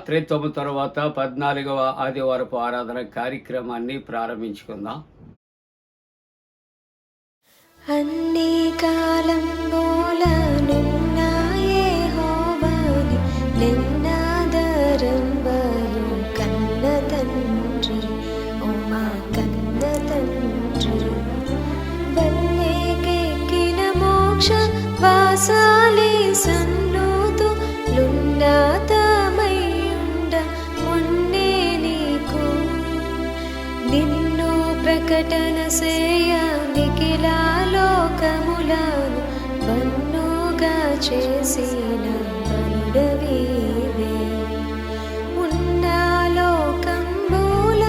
త్రిత్వము తర్వాత 14వ ఆదివారపు ఆరాధన కార్యక్రమాన్ని ప్రారంభించుకుందాం. అన్ని కాలంబోలనున్న యెహోవాని నిన్నాదరంబరు కన్న తండ్రి, ఓ మా కన్న తండ్రి. వల్లేకెక్కిన మోక్ష వాసాలి సన్నూతు లున్నతమయ్యుండ మొన్నే నీకు నిన్ను ప్రకటన సేయ నిఖిలా లోకములను వన్నుగా చేసిన బలుడవీవే. ఉన్న లోకంబుల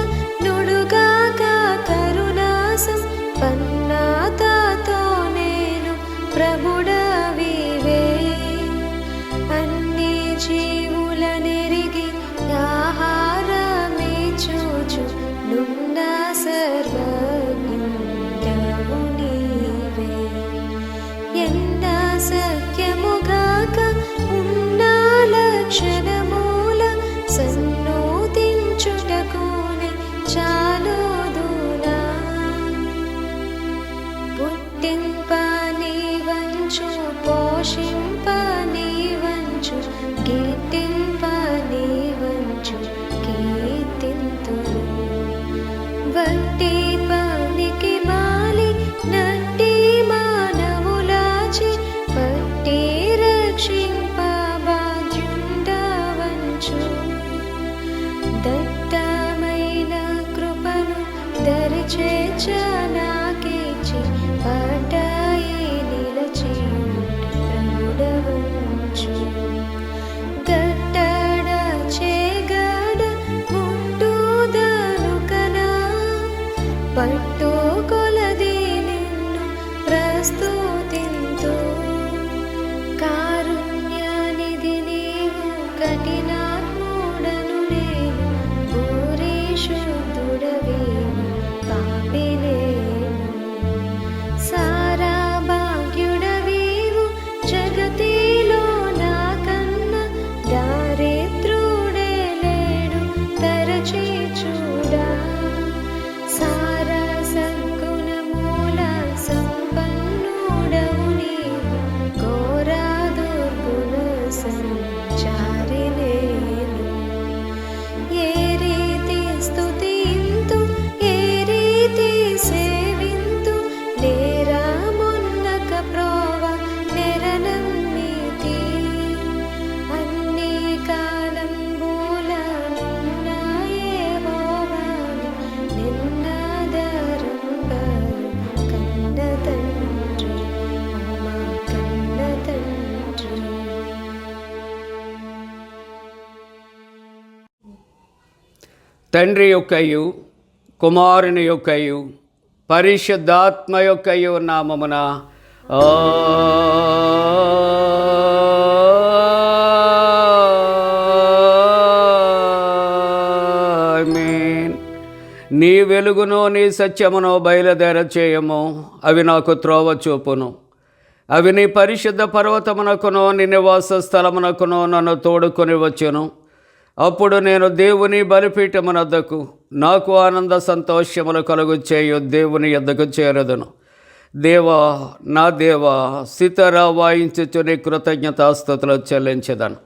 నుడుగాక కరుణాసం పన్నాతతో నేను ప్రభుడవీవే. అన్ని జీవుల నెరిగి ఆహారమే చూచు నున్న సర్వజ్ఞుడవు నీవే. ఎన్న సఖ్యముగాక ఉన్న లక్షణమూల సన్నూతించుటకునే చాలుదునా. పుట్టింప నీవంచు పోషింప నీవంచు కీర్తింప నీవంచు కీర్తింతును. వట్టి పనికి మాలి నట్టి మానవులాచి పట్టి రక్షింప బాధ్యుండవంచు. దట్టమైన కృపను దరిచేర్చ నాకిచ్చి పటాయి నిలచి ప్రభుడవంచు. గట్టడ చేగడ ముట్టుదను కనా పట్టు కొలది నిన్ను ప్రస్తుతింతు. కారుణ్యనిధి నీవు కఠినాత్ముడను నేను పూరీశుద్ధుడవేను పాపినేను. సారా భాగ్యుడవీవు జగతిలో నాకన్న దారిద్రుడే లేడు తరచి చూడా. సారా సద్గుణమూల సంపన్నుడవు నీవు ఘోరా దుర్గుణ సంచారి నేను. ఏ రీతి స్తుతింతు ఏ రీతి సేవింతు నేరమున్నక ప్రోవ నెరనమ్మితి. అన్ని కాలంబులనున్న యెహోవాని నిన్నాదరంబరు కన్న తండ్రి, ఓ మా కన్న తండ్రి. తండ్రి యొక్కయు కుమారుని యొక్కయు పరిశుద్ధాత్మ యొక్కయు నామమున ఆమేన్. నీ వెలుగును నీ సత్యమును బయలుదేర చేయము, అవి నాకు త్రోవ చూపును. అవి నీ పరిశుద్ధ పర్వతమునకును నీ నివాస స్థలమునకును నన్ను తోడుకొని వచ్చును. అప్పుడు నేను దేవుని బలిపీఠమునద్దకు నాకు ఆనంద సంతోషములు కలుగు చేయు దేవుని యొద్దకు చేరదును. దేవా నా దేవా, సితార వాయించుచు నీ కృతజ్ఞతాస్తుతులు చెల్లించెదను.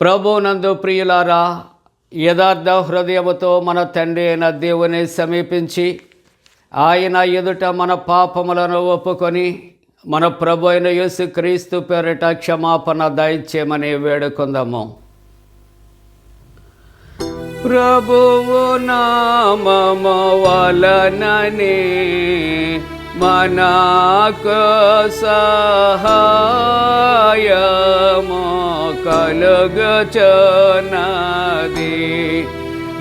ప్రభువునందు ప్రియులారా, యథార్థ హృదయముతో మన తండ్రి అయిన దేవుని సమీపించి ఆయన ఎదుట మన పాపములను ఒప్పుకొని మన ప్రభు అయిన యేసుక్రీస్తు పేరిట క్షమాపణ దయచేయమని వేడుకుందాము. ప్రభువు నామము వలననే మనకు సహాయము కలుగుచున్నది.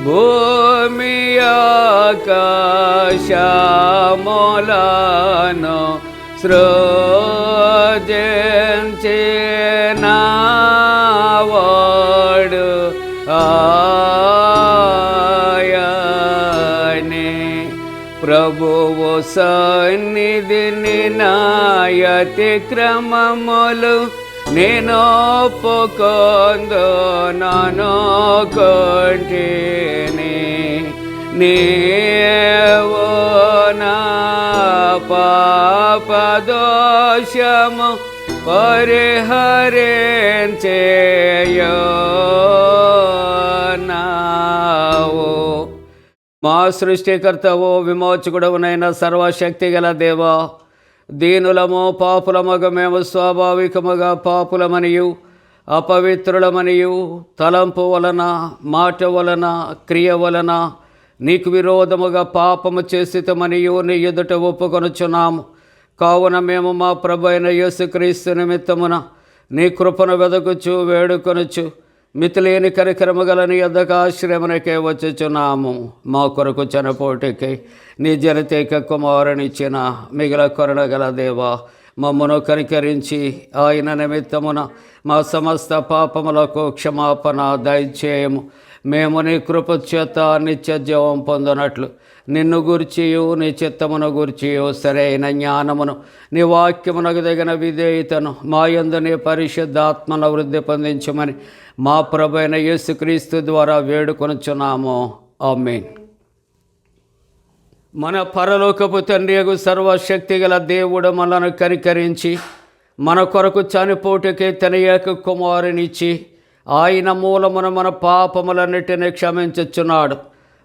భూమి ఆకాశములను సృజించినవాడు ఆయనే. ప్రభువు సన్నిధిని నా అతిక్రమములు నేను ఒప్పుకొందు నన్ను కొంటిని నీవు నా పాప దోషము పరిహరించేయనావు. మా సృష్టికర్తవు విమోచకుడవునైన సర్వశక్తి గల దేవా, దీనులము పాపులమగ మేము స్వాభావికముగా పాపులమనియు అపవిత్రులమనియు తలంపు వలన మాట వలన క్రియ వలన నీకు విరోధముగా పాపము చేసితమనియు నీ ఎదుట ఒప్పుకొనుచున్నాము. కావున మేము మా ప్రభు అయిన యేసుక్రీస్తు నిమిత్తమున నీ కృపను వెదకుచు వేడుకొనుచు మితిలేని కరికరము గల నీ యొద్దకు ఆశ్రయమునకే వచ్చుచున్నాము. మా కొరకు చనిపోటికై నీ జనతేక కుమారునిచ్చిన మిగిల కరుణగల దేవా, మమ్మను కనికరించి ఆయన నిమిత్తమున మా సమస్త పాపములకు క్షమాపణ దయచేయము. మేము నీ కృప చేత నిత్య జీవం పొందినట్లు నిన్ను గూర్చియు నీ చిత్తమును గూర్చియు సరైన జ్ఞానమును నీ వాక్యమునకు తగిన విధేయతను మా యందు నీ పరిశుద్ధాత్మను వృద్ధి పొందించమని మా ప్రభు అయిన యేసుక్రీస్తు ద్వారా వేడుకొనుచున్నాము. ఆమేన్. మన పరలోకపు తండ్రియగు సర్వశక్తి గల దేవుడు మనను కనికరించి మన కొరకు చనిపోటుకే తన ఏక కుమారునిచ్చి ఆయన మూలమున మన పాపములన్నిటిని క్షమించుచున్నాడు.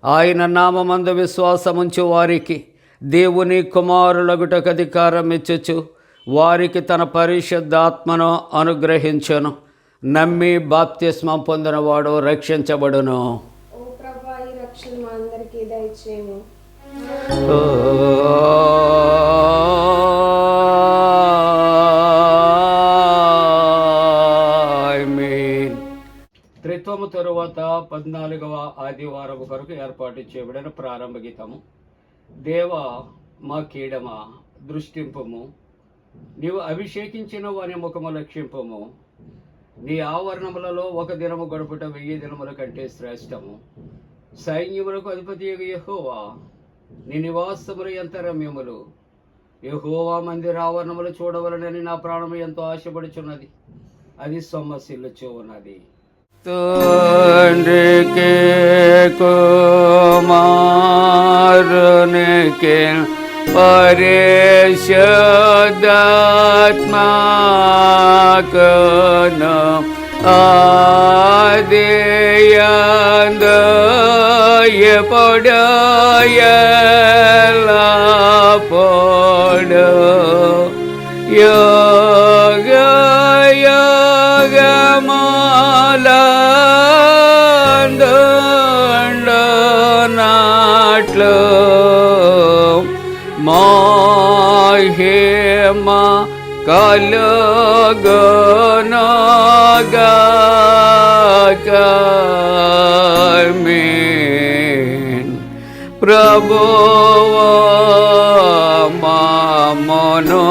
ఆయన నామమందు విశ్వాసముంచు వారికి దేవుని కుమారులగుటకు అధికారం ఇచ్చుచు వారికి తన పరిశుద్ధాత్మను అనుగ్రహించును. నమ్మి బాప్తిస్మం పొందినవాడు రక్షించబడును. ఓ ప్రభువా, ఈ రక్షణ మా అందరికీ దయచేయము. త్రిత్వము తరువాత 14వ ఆదివారము కొరకు ఏర్పాటు చేయబడిన ప్రారంభ గీతము. దేవ మా కీడమ దృష్టింపము, నీవు అభిషేకించిన వాని ముఖము లక్షింపము. నీ ఆవరణములలో ఒక దినము గడుపుట 1000 దినముల కంటే శ్రేష్టము. సైన్యములకు అధిపతి యెహోవా, నీ నివాసములు ఎంత రమ్యములు. యెహోవా మందిరావరణములు చూడవలనని నా ప్రాణము ఎంతో ఆశపడుచున్నది, అది సొమ్మసిల్లుచూ ఉన్నది. తండ్రికి కుమారునికి పరిశుద్ధాత్మకును ఆదియందు ఎప్పుడు ఎల్లప్పుడు యుగ యుగములందుండునట్లు మహిమ కలుగునుగాక. ఆమేన్. ప్రభువా మమ్మును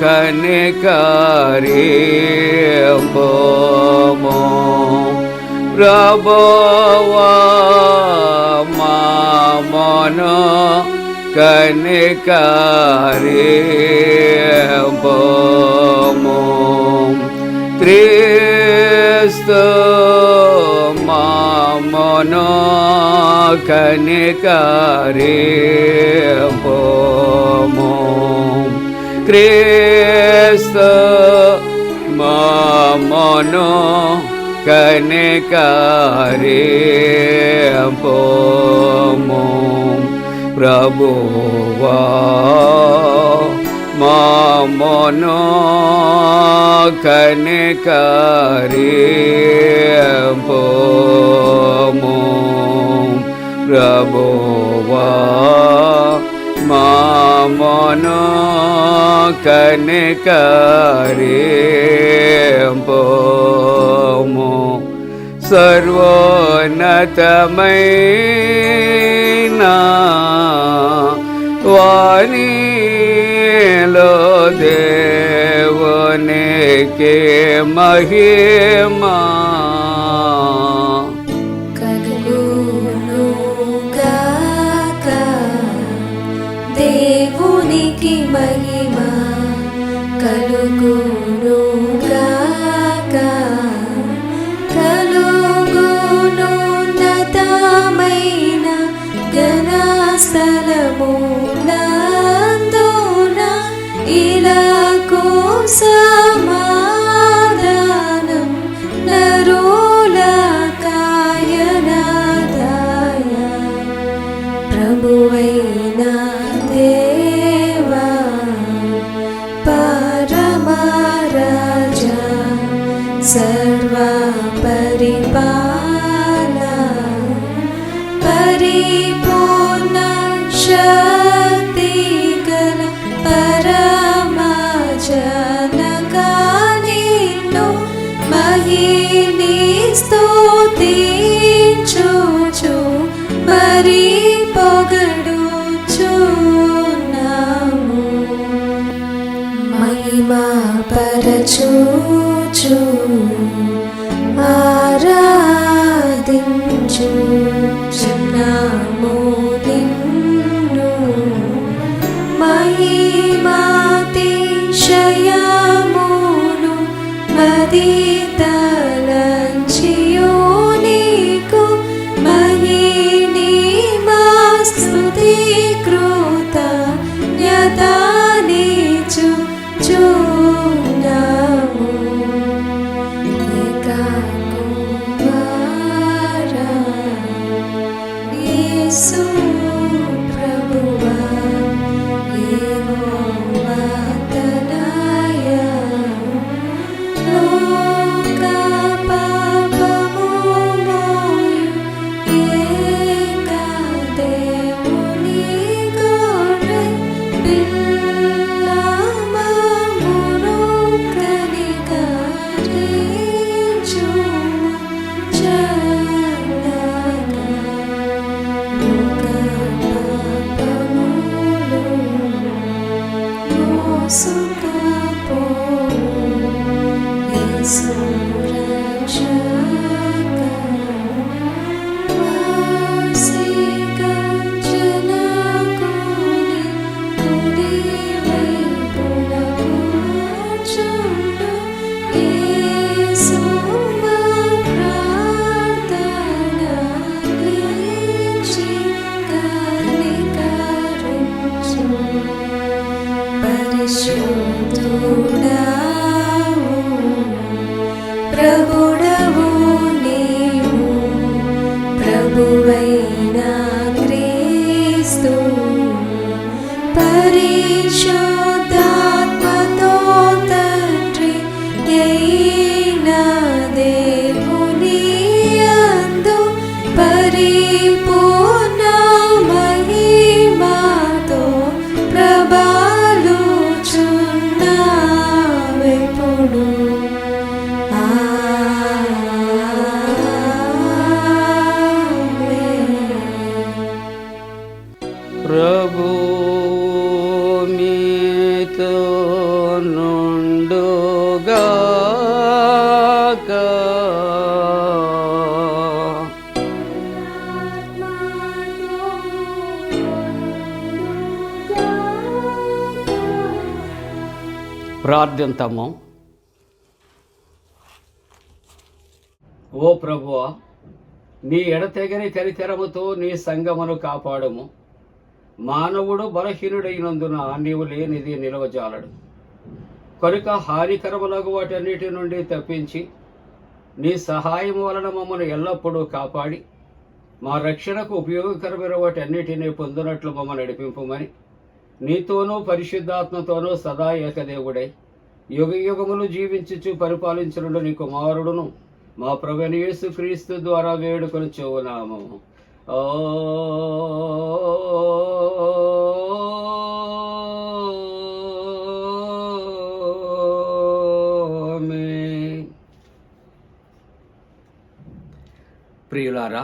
కనికరింపుము. ప్రభువా మమ్మును కనికరింపుము. క్రీస్తు మమ్మును కనికరింపుము. క్రీస్తు మమ్మును కనికరింపుము. ప్రభువా మమ్మును కనికరింపుము. ప్రభువా మమ్మును కనికరింపుము. సర్వోన్నతమైన వానిలో దేవునికి మహిమా కలుగునుగాక. దేవునికి మహిమ కలుగునుగాక. నందున ఇలాకు సమాధానం నరుల కాయనాదాయ ప్రభువైన దేవా పరమరాజా సర్వ పరిపాలన పరిపూర్ణ శక్తి గల పరమజనగా నిన్ను మహిని స్తుతించుచు మరి పొగడుచున్నాము మహిమా పరచుచు ఆరాధించుచున్నాము నిన్ను మహిమాతిశయమును మదితలంచియు నీకు మహిమా స్తుతి కృతజ్ఞతానిచుచున్నాము ఏకకుమారా యేసు ప్రభువా యెహోవా తనయ లోక పాపము మోయు ఏక దేవుని గొర్రె పిల్ల మమ్మును కనికరించుము చల్లగా లోక పాపములు మోసుకపోవు యేసు రక్షక వాసిగా జనకుని కుడివైపున కూర్చుండు యేసు మా ప్రార్థన ఆలకించి కనికరించు పరిశుద్ధుడావు ప్రభుడవు నీవు ప్రభువైన క్రీస్తు పరిశుద్ధాత్మతో తండ్రి అయిన దేవుని యందు పరిపూర్ణ మహిమతో ప్రభాలుచున్నావెప్పుడు ప్రభు మీతో నుండుగాక. ప్రార్థింతము. ఓ ప్రభువా, నీ ఎడతెగని కనికరముతో నీ సంగమును కాపాడుము. మానవుడు బలహీనుడైనందున నీవు లేనిది నిలవజాలడు కనుక హానికరములగు వాటన్నిటి నుండి తప్పించి నీ సహాయం వలన మమ్మను ఎల్లప్పుడూ కాపాడి మా రక్షణకు ఉపయోగకరమైన వాటన్నిటినీ పొందినట్లు మమ్మల్ని నడిపింపుమని నీతోనూ పరిశుద్ధాత్మతోనూ సదా ఏకదేవుడై యుగ యుగములు జీవించుచు పరిపాలించునుడు నీ కుమారుడును మా ప్రభువైన యేసుక్రీస్తు ద్వారా వేడుకొనుచున్నాము. ఆమేన్. ప్రియులారా,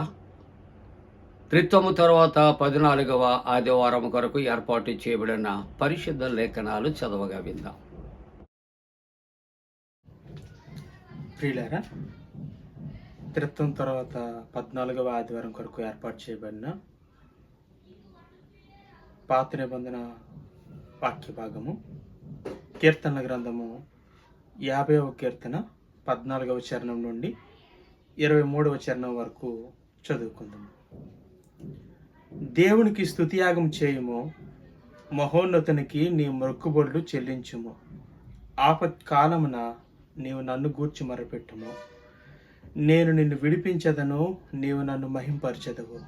త్రిత్వము తర్వాత 14వ ఆదివారం కొరకు ఏర్పాటు చేయబడిన పరిశుద్ధ లేఖనాలు చదవగా విందాం. ప్రియులారా, త్రిత్వం తర్వాత 14వ ఆదివారం కొరకు ఏర్పాటు చేయబడిన పాత నిబంధన వాక్య భాగము కీర్తనల గ్రంథము 50వ కీర్తన 14వ చరణం నుండి 23వ చరణం వరకు చదువుకుందాము. దేవునికి స్తుతియాగం చేయుము, మహోన్నతునికి నీ మొక్కుబడులు చెల్లించుము. ఆపత్కాలమున నీవు నన్ను గూర్చి మొరపెట్టుము. నేను నిన్ను విడిపించదను, నీవు నన్ను మహింపరచెదవు.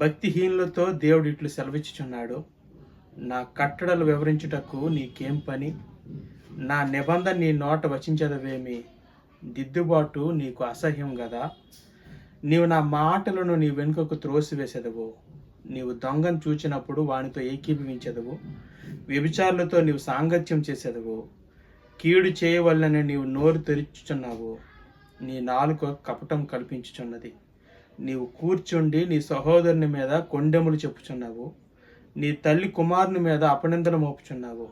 భక్తిహీనులతో దేవుడు ఇట్లు సెలవిచ్చుచున్నాడు, నా కట్టడలు వివరించుటకు నీకేం పని? నా నిబంధన నీ నోట వచించదవేమి? దిద్దుబాటు నీకు అసహ్యం గదా? నీవు నా మాటలను నీ వెనుకకు త్రోసివేసెదవు. నీవు దొంగను చూచినప్పుడు వానితో ఏకీభవించెదవు. వ్యభిచారులతో నీవు సాంగత్యం చేసేదవు. కీడు చేయవలనని నీవు నోరు తెరుచుచున్నావు. నీ నాలుక కపటం కల్పించుచున్నది. నీవు కూర్చుండి నీ సహోదరుని మీద కొండెములు చెప్పుచున్నావు. నీ తల్లి కుమారుని మీద అపనిందలు మోపుచున్నావు.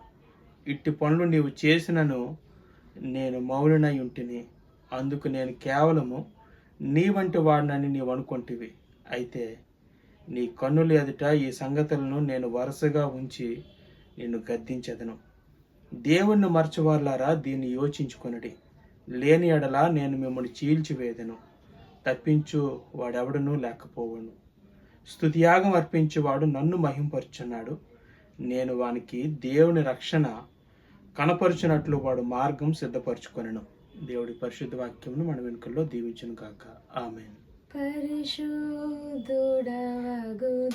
ఇట్టి పనులు నీవు చేసినను నేను మౌననై ఉంటిని. అందుకు నేను కేవలము నీ వంటి వాడినని నీవు అనుకొంటివి. అయితే నీ కన్నుల ఎదుట ఈ సంగతులను నేను వరుసగా ఉంచి నిన్ను గద్దించెదను. దేవుణ్ణి మరచువార్లారా, దీన్ని యోచించుకొనుడి. లేని ఎడల నేను మిమ్మల్ని చీల్చివేదను. తప్పించు వాడెవడనూ లేకపోవను. స్తుతియాగం అర్పించేవాడు నన్ను మహింపరుచున్నాడు. నేను వానికి దేవుని రక్షణ కనపరుచున్నట్లు వాడు మార్గం సిద్ధపరచుకొనెను. దేవుడి పరిశుద్ధ వాక్యమును మన వెనుకల్లో దీవించును గాక. ఆమేన్. పరిశుద్ధుడవగు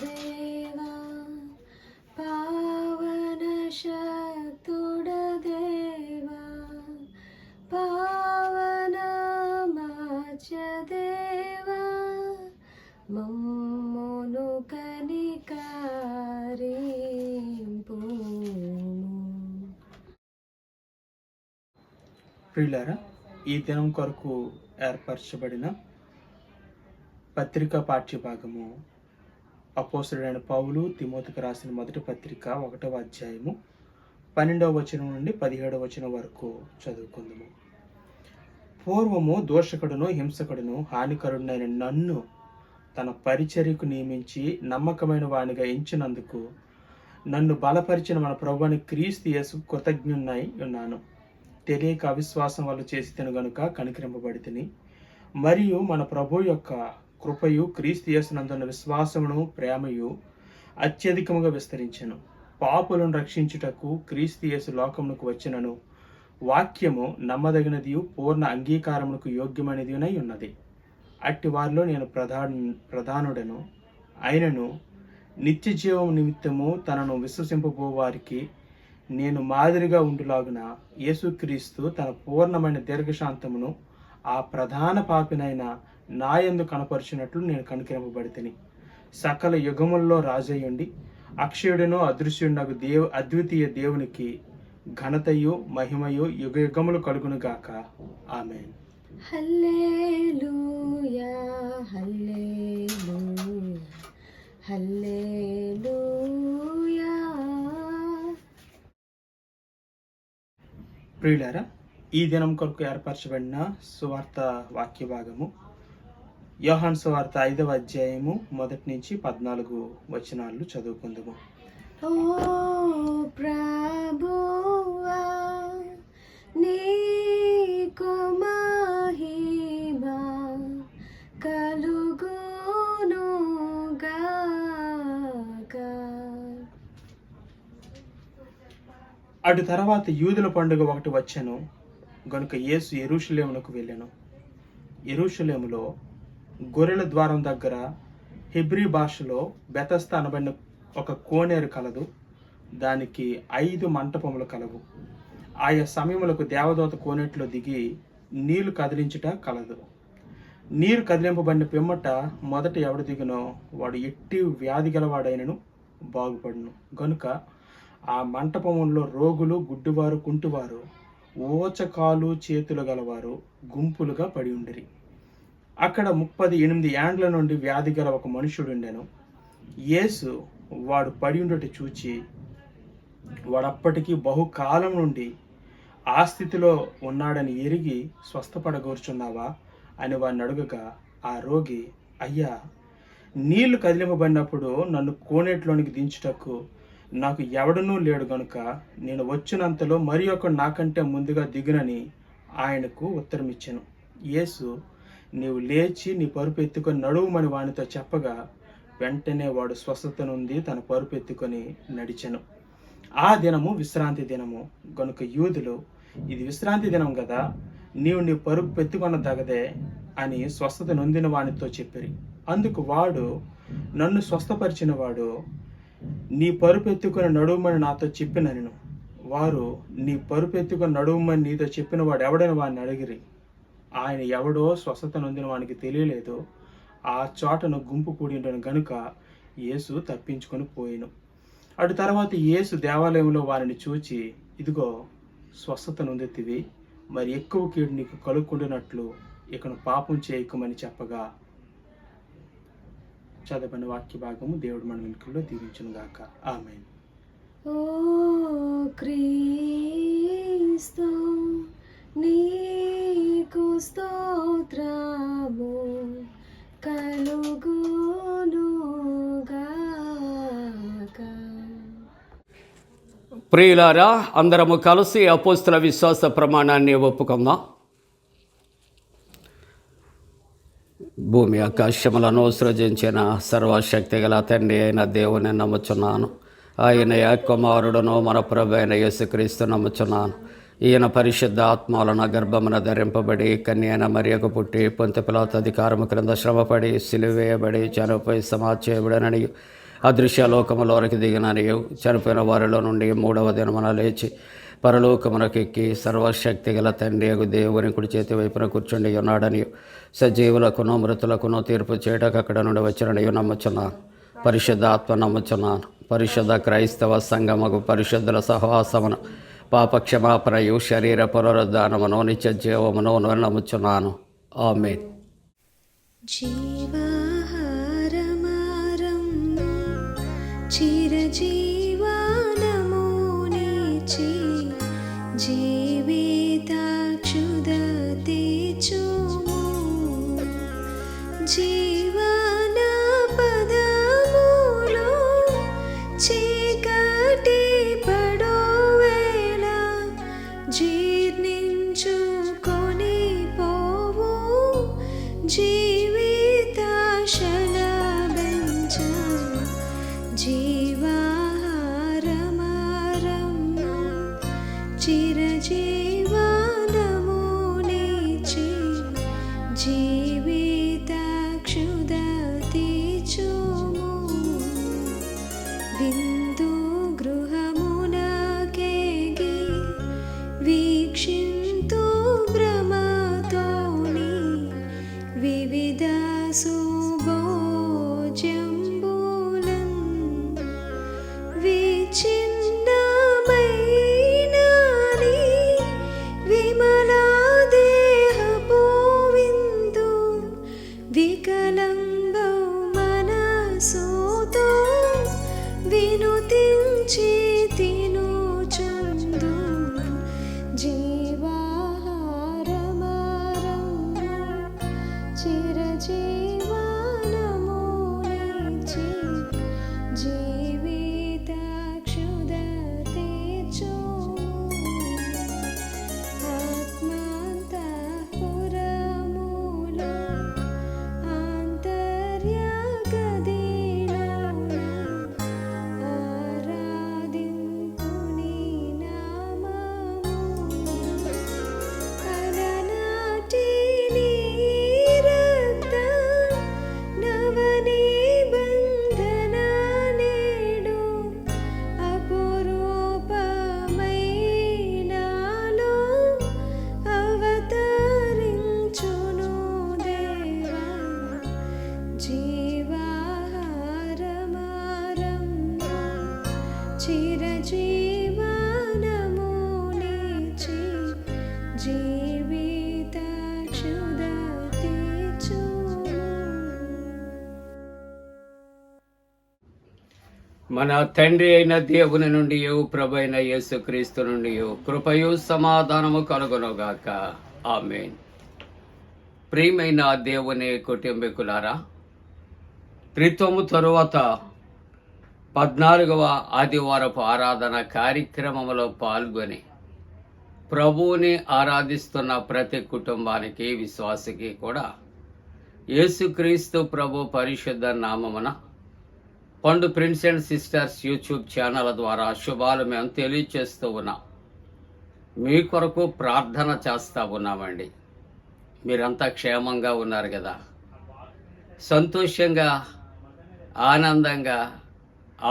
దేవా, పావన శక్తుడ దేవా, పావన మాచ దేవా, మమ్మును కనికరింపు. ప్రియులారా, ఈ దినం కొరకు ఏర్పరచబడిన పత్రిక పాఠ్యభాగము అపోస్తలుడైన పౌలు తిమోతికి రాసిన మొదటి పత్రిక 1వ అధ్యాయము 12వ వచనం నుండి 17వ వచనం వరకు చదువుకుందాము. పూర్వము దోషకుడును హింసకుడును హానికరుడైన నన్ను తన పరిచర్యకు నియమించి నమ్మకమైన వానిగా ఎంచినందుకు నన్ను బలపరిచిన మన ప్రభువైన క్రీస్తు యేసు కృతజ్ఞున్నై ఉన్నాను. తెలియక అవిశ్వాసం వల్ల చేసి తిను గనుక కనికరింపబడితిని. మరియు మన ప్రభు యొక్క కృపయు క్రీస్తు యేసునందున్న విశ్వాసమును ప్రేమయు అత్యధికముగా విస్తరించెను. పాపులను రక్షించుటకు క్రీస్తు యేసు లోకమునకు వచ్చినను వాక్యము నమ్మదగినదియు పూర్ణ అంగీకారమునకు యోగ్యమైనదియునై ఉన్నది. అట్టి వారిలో నేను ప్రధానుడను. అయినను నిత్య జీవము నిమిత్తము తనను విశ్వసింపబో వారికి నేను మాదిరిగా ఉండులాగున యేసుక్రీస్తు తన పూర్ణమైన దీర్ఘశాంతమును ఆ ప్రధాన పాపినైన నాయందు కనపరిచినట్లు నేను కనికరింపబడితిని. సకల యుగముల్లో రాజయ్యుండి అక్షయుడును అదృశ్యుడునగు అద్వితీయ దేవునికి ఘనతయు మహిమయు యుగయుగములు కలుగునుగాక. ఆమేన్. హల్లెలూయా, హల్లెలూయా, హల్లెలూయా. ప్రియులారా, ఈ దినం కొరకు ఏర్పరచబడిన సువార్త వాక్య భాగము యోహాను సువార్త 5వ అధ్యాయము 1 నుంచి 14 వచనాలు చదువుకుందాము. ఓ ప్రభువా, నీకు మహిమ కలుగును గాక. అటు తర్వాత యూదుల పండుగ ఒకటి వచ్చెను గనుక యేసు యెరూషలేమునకు వెళ్ళెను. యెరూషలేములో గొర్రెల ద్వారం దగ్గర హెబ్రీ భాషలో బెతస్తా అనబడిన ఒక కోనేరు కలదు. దానికి 5 మంటపములు కలవు. ఆయా సమయములకు దేవదూత కోనేటిలో దిగి నీళ్లు కదిలించుట కలదు. నీరు కదిలింపబడిన పిమ్మట మొదట ఎవడు దిగునో వాడు ఎట్టి వ్యాధి గలవాడైనను బాగుపడును. గనుక ఆ మంటపముల్లో రోగులు, గుడ్డివారు, కుంటివారు, ఓచకాలు చేతులు గలవారు గుంపులుగా పడి ఉండిరి. అక్కడ 38 ఏండ్ల నుండి వ్యాధి గల ఒక మనుషుడుండెను. యేసు వాడు పడి ఉండట చూచి వాడప్పటికీ బహుకాలం నుండి ఆ స్థితిలో ఉన్నాడని ఎరిగి స్వస్థపడగోర్చున్నావా అని వాడిని అడుగగా ఆ రోగి, అయ్యా, నీళ్లు కదిలింపబడినప్పుడు నన్ను కోనేటిలోనికి దించుటకు నాకు ఎవడనూ లేడు గనుక నేను వచ్చినంతలో మరి ఒకడు నాకంటే ముందుగా దిగునని ఆయనకు ఉత్తరమిచ్చాను. యేసు, నీవు లేచి నీ పరుపు ఎత్తుకొని నడువుమని వానితో చెప్పగా వెంటనే వాడు స్వస్థత నుండి తన పరుపెత్తుకొని నడిచెను. ఆ దినము విశ్రాంతి దినము గనుక యూదులు, ఇది విశ్రాంతి దినం కదా, నీవు నీ పరుపు పెట్టుకొనదగదే అని స్వస్థత నొందిన వానితో చెప్పిరి. అందుకు వాడు, నన్ను స్వస్థపరిచిన వాడు నీ పరుపెత్తుకొని నడుమని నాతో చెప్పినను. వారు, నీ పరుపెత్తుకొని నడుమని నీతో చెప్పిన వాడు ఎవడని వాడిని అడిగిరి. ఆయన ఎవడో స్వస్థత నొందిన వానికి తెలియలేదు. ఆ చోటను గుంపు కూడి ఉండను గనుక యేసు తప్పించుకొని పోయిను. అటు తర్వాత యేసు దేవాలయంలో వారిని చూచి, ఇదిగో స్వస్థత నొందితివి, మరి ఎక్కువ కీడు నీకు కలుక్కుంటున్నట్లు ఇకను పాపం చేయకమని చెప్పగా, చదవని వాక్య భాగము దేవుడు మన వెనుకల్లో దీవించును గాక. ఆమేన్. ఓ క్రీస్తు నీకు స్తోత్రము కలుగును గాక. ప్రియులారా, అందరము కలిసి అపోస్తుల విశ్వాస ప్రమాణాన్ని ఒప్పుకుందాం. భూమి ఆకాశములను సృజించిన సర్వశక్తి గల తండ్రి అయిన దేవుని నమ్ముచున్నాను. ఆయన కుమారుడును మన ప్రభు అయిన యేసుక్రీస్తు నమ్ముచున్నాను. ఈయన పరిశుద్ధ ఆత్మలను గర్భమున ధరింపబడి కన్యైన మరియకు పుట్టి పొంతి పిలాతు అధికారము క్రింద శ్రమపడి సిలువేయబడి చనిపోయి సమాధి చేయబడనని అదృశ్య లోకములోనికి దిగిననియు చనిపోయిన వారిలో నుండి 3వ దినమున లేచి పరలోకమునకెక్కి సర్వశక్తి గల తండ్రి దేవుని కుడి చేతి వైపున కూర్చుండి ఉన్నాడని సజీవులకును మృతులకును తీర్పు చేయటకు అక్కడ నుండి వచ్చిననియు నమ్ముచున్నాను. పరిశుద్ధ ఆత్మ నమ్ముచున్నాను. పరిశుద్ధ క్రైస్తవ సంఘముకు పరిశుద్ధుల సహవాసమును పాపక్షమాపణయు శరీర పునరుద్ధానమును నిత్య జీవమును నమ్ముచున్నాను. ఆమేన్. జీవాహారమారం చిరజీవనమునిచి జీవితాక్షుదతి చూము జీవన పదములో చీకటి పడోవేళ జీర్ణించుకొని పోవు జీవితాశలబెంచ జీవాహారమారం చిరజీవనమునిచి జీవితాక్షుదతి చూము విందు గృహమునకేగి వీక్షింతు భ్రమతోని వివిధ సుభోజంబులం విచ్ఛిన్నమైనని విమలా దేహపు విందు వికలంబౌ మనసుతో వినుతించి తినుచుందు జీవాహారమారం చిరజీవనమునిచి జీవితాక్షుదతి చూము ఆత్మాంతఃపురములో ఆంతర్యగదిలోన ఆరాధింతు నీ నామము అలనాటి నీ రక్త నవనిబంధన నేడు అపురూపమై నాలో అవతరించును దేవా జీవాహారమారం చిరజీవనమునిచి జీవితాక్షుదతి చూము. మన తండ్రి అయిన దేవుని నుండి ప్రభు అయిన యేసుక్రీస్తు నుండి కృపయు సమాధానము కలుగునుగాక. ఆమేన్. ప్రియమైన దేవుని కుటుంబీకులారా, త్రిత్వము తరువాత 14వ ఆదివారపు ఆరాధన కార్యక్రమంలో పాల్గొని ప్రభువుని ఆరాధిస్తున్న ప్రతి కుటుంబానికి విశ్వాసికి కూడా యేసుక్రీస్తు ప్రభు పరిశుద్ధ నామమున పండు prince and sisters YouTube channel ద్వారా శుభాలు మేము తెలియచేస్తూ ఉన్నాం. మీ కొరకు ప్రార్థన చేస్తూ ఉన్నామండి. మీరంతా క్షేమంగా ఉన్నారు కదా, సంతోషంగా, ఆనందంగా,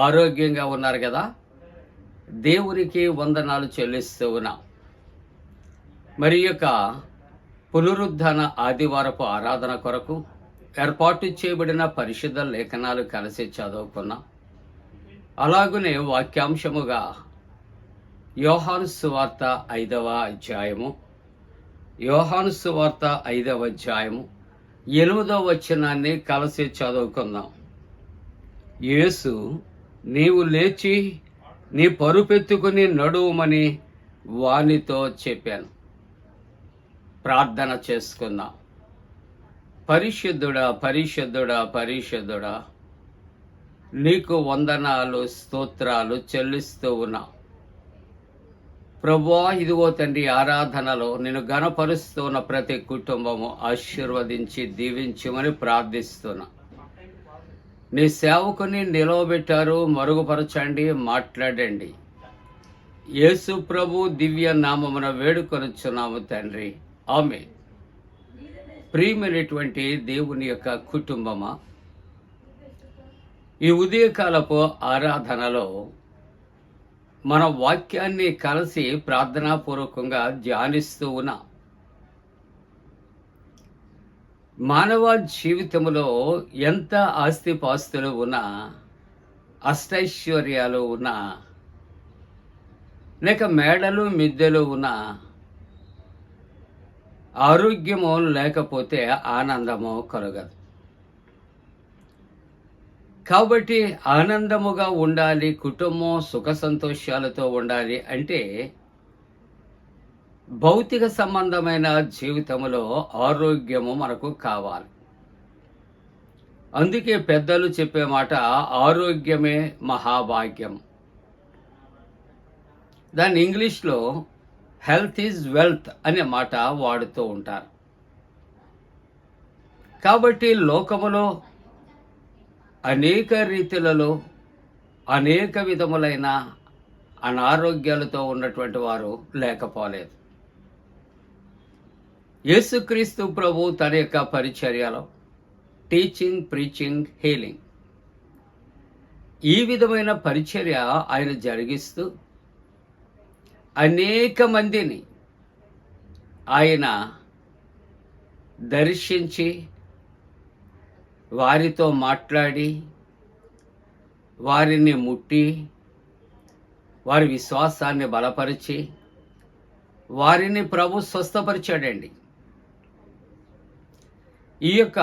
ఆరోగ్యంగా ఉన్నారు కదా. దేవునికి వందనాలు చెల్లిస్తూ ఉన్నాం. మరి యొక్క పునరుద్ధాన ఆదివారపు ఆరాధన కొరకు ఏర్పాటు చేయబడిన పరిశుద్ధ లేఖనాలు కలిసి చదువుకున్నాం. అలాగనే వాక్యాంశముగా యోహాను సువార్త 5వ అధ్యాయము, యోహాను సువార్త 5వ అధ్యాయము 8వ వచనాన్ని కలిసి చదువుకుందాం. యేసు, నీవు లేచి నీ పరుపెత్తుకుని నడువుమని వానితో చెప్పాను. ప్రార్థన చేసుకుందాం. పరిశుద్ధుడా, పరిశుద్ధుడా, పరిశుద్ధుడా, నీకు వందనాలు, స్తోత్రాలు చెల్లిస్తూ ఉన్నా. ప్రభువా, ఇదిగో తండ్రి, ఆరాధనలో నేను ఘనపరుస్తున్న ప్రతి కుటుంబము ఆశీర్వదించి దీవించమని ప్రార్థిస్తున్నా. నీ సేవకుని నిలవబెట్టారు, మరుగుపరచండి, మాట్లాడండి. యేసు ప్రభు దివ్య నామమున వేడుకొనుచున్నాము తండ్రి, ఆమేన్. ప్రియమైనటువంటి దేవుని యొక్క కుటుంబమా, ఈ ఉదయకాలపు ఆరాధనలో మన వాక్యాన్ని కలిసి ప్రార్థనాపూర్వకంగా ధ్యానిస్తూ ఉన్నాం. మానవ జీవితంలో ఎంత ఆస్తిపాస్తులు ఉన్నా, అష్టైశ్వర్యాలు ఉన్నా, లేక మేడలు మిద్దెలు ఉన్నా, ఆరోగ్యము లేకపోతే ఆనందము కలగదు. కాబట్టి ఆనందముగా ఉండాలి, కుటుంబం సుఖ సంతోషాలతో ఉండాలి అంటే భౌతిక సంబంధమైన జీవితంలో ఆరోగ్యము మనకు కావాలి. అందుకే పెద్దలు చెప్పే మాట, ఆరోగ్యమే మహాభాగ్యం. దాన్ని ఇంగ్లీష్లో హెల్త్ ఈజ్ వెల్త్ అనే మాట వాడుతూ ఉంటారు. కాబట్టి లోకములో అనేక రీతులలో అనేక విధములైన అనారోగ్యాలతో ఉన్నటువంటి వారు లేకపోలేదు. యేసుక్రీస్తు ప్రభు తన యొక్క పరిచర్యలో టీచింగ్, ప్రీచింగ్, హీలింగ్, ఈ విధమైన పరిచర్య ఆయన జరిగిస్తూ అనేక మందిని ఆయన దర్శించి వారితో మాట్లాడి, వారిని ముట్టి, వారి విశ్వాసాన్ని బలపరిచి వారిని ప్రభు స్వస్థపరిచాడండి. ఈ యొక్క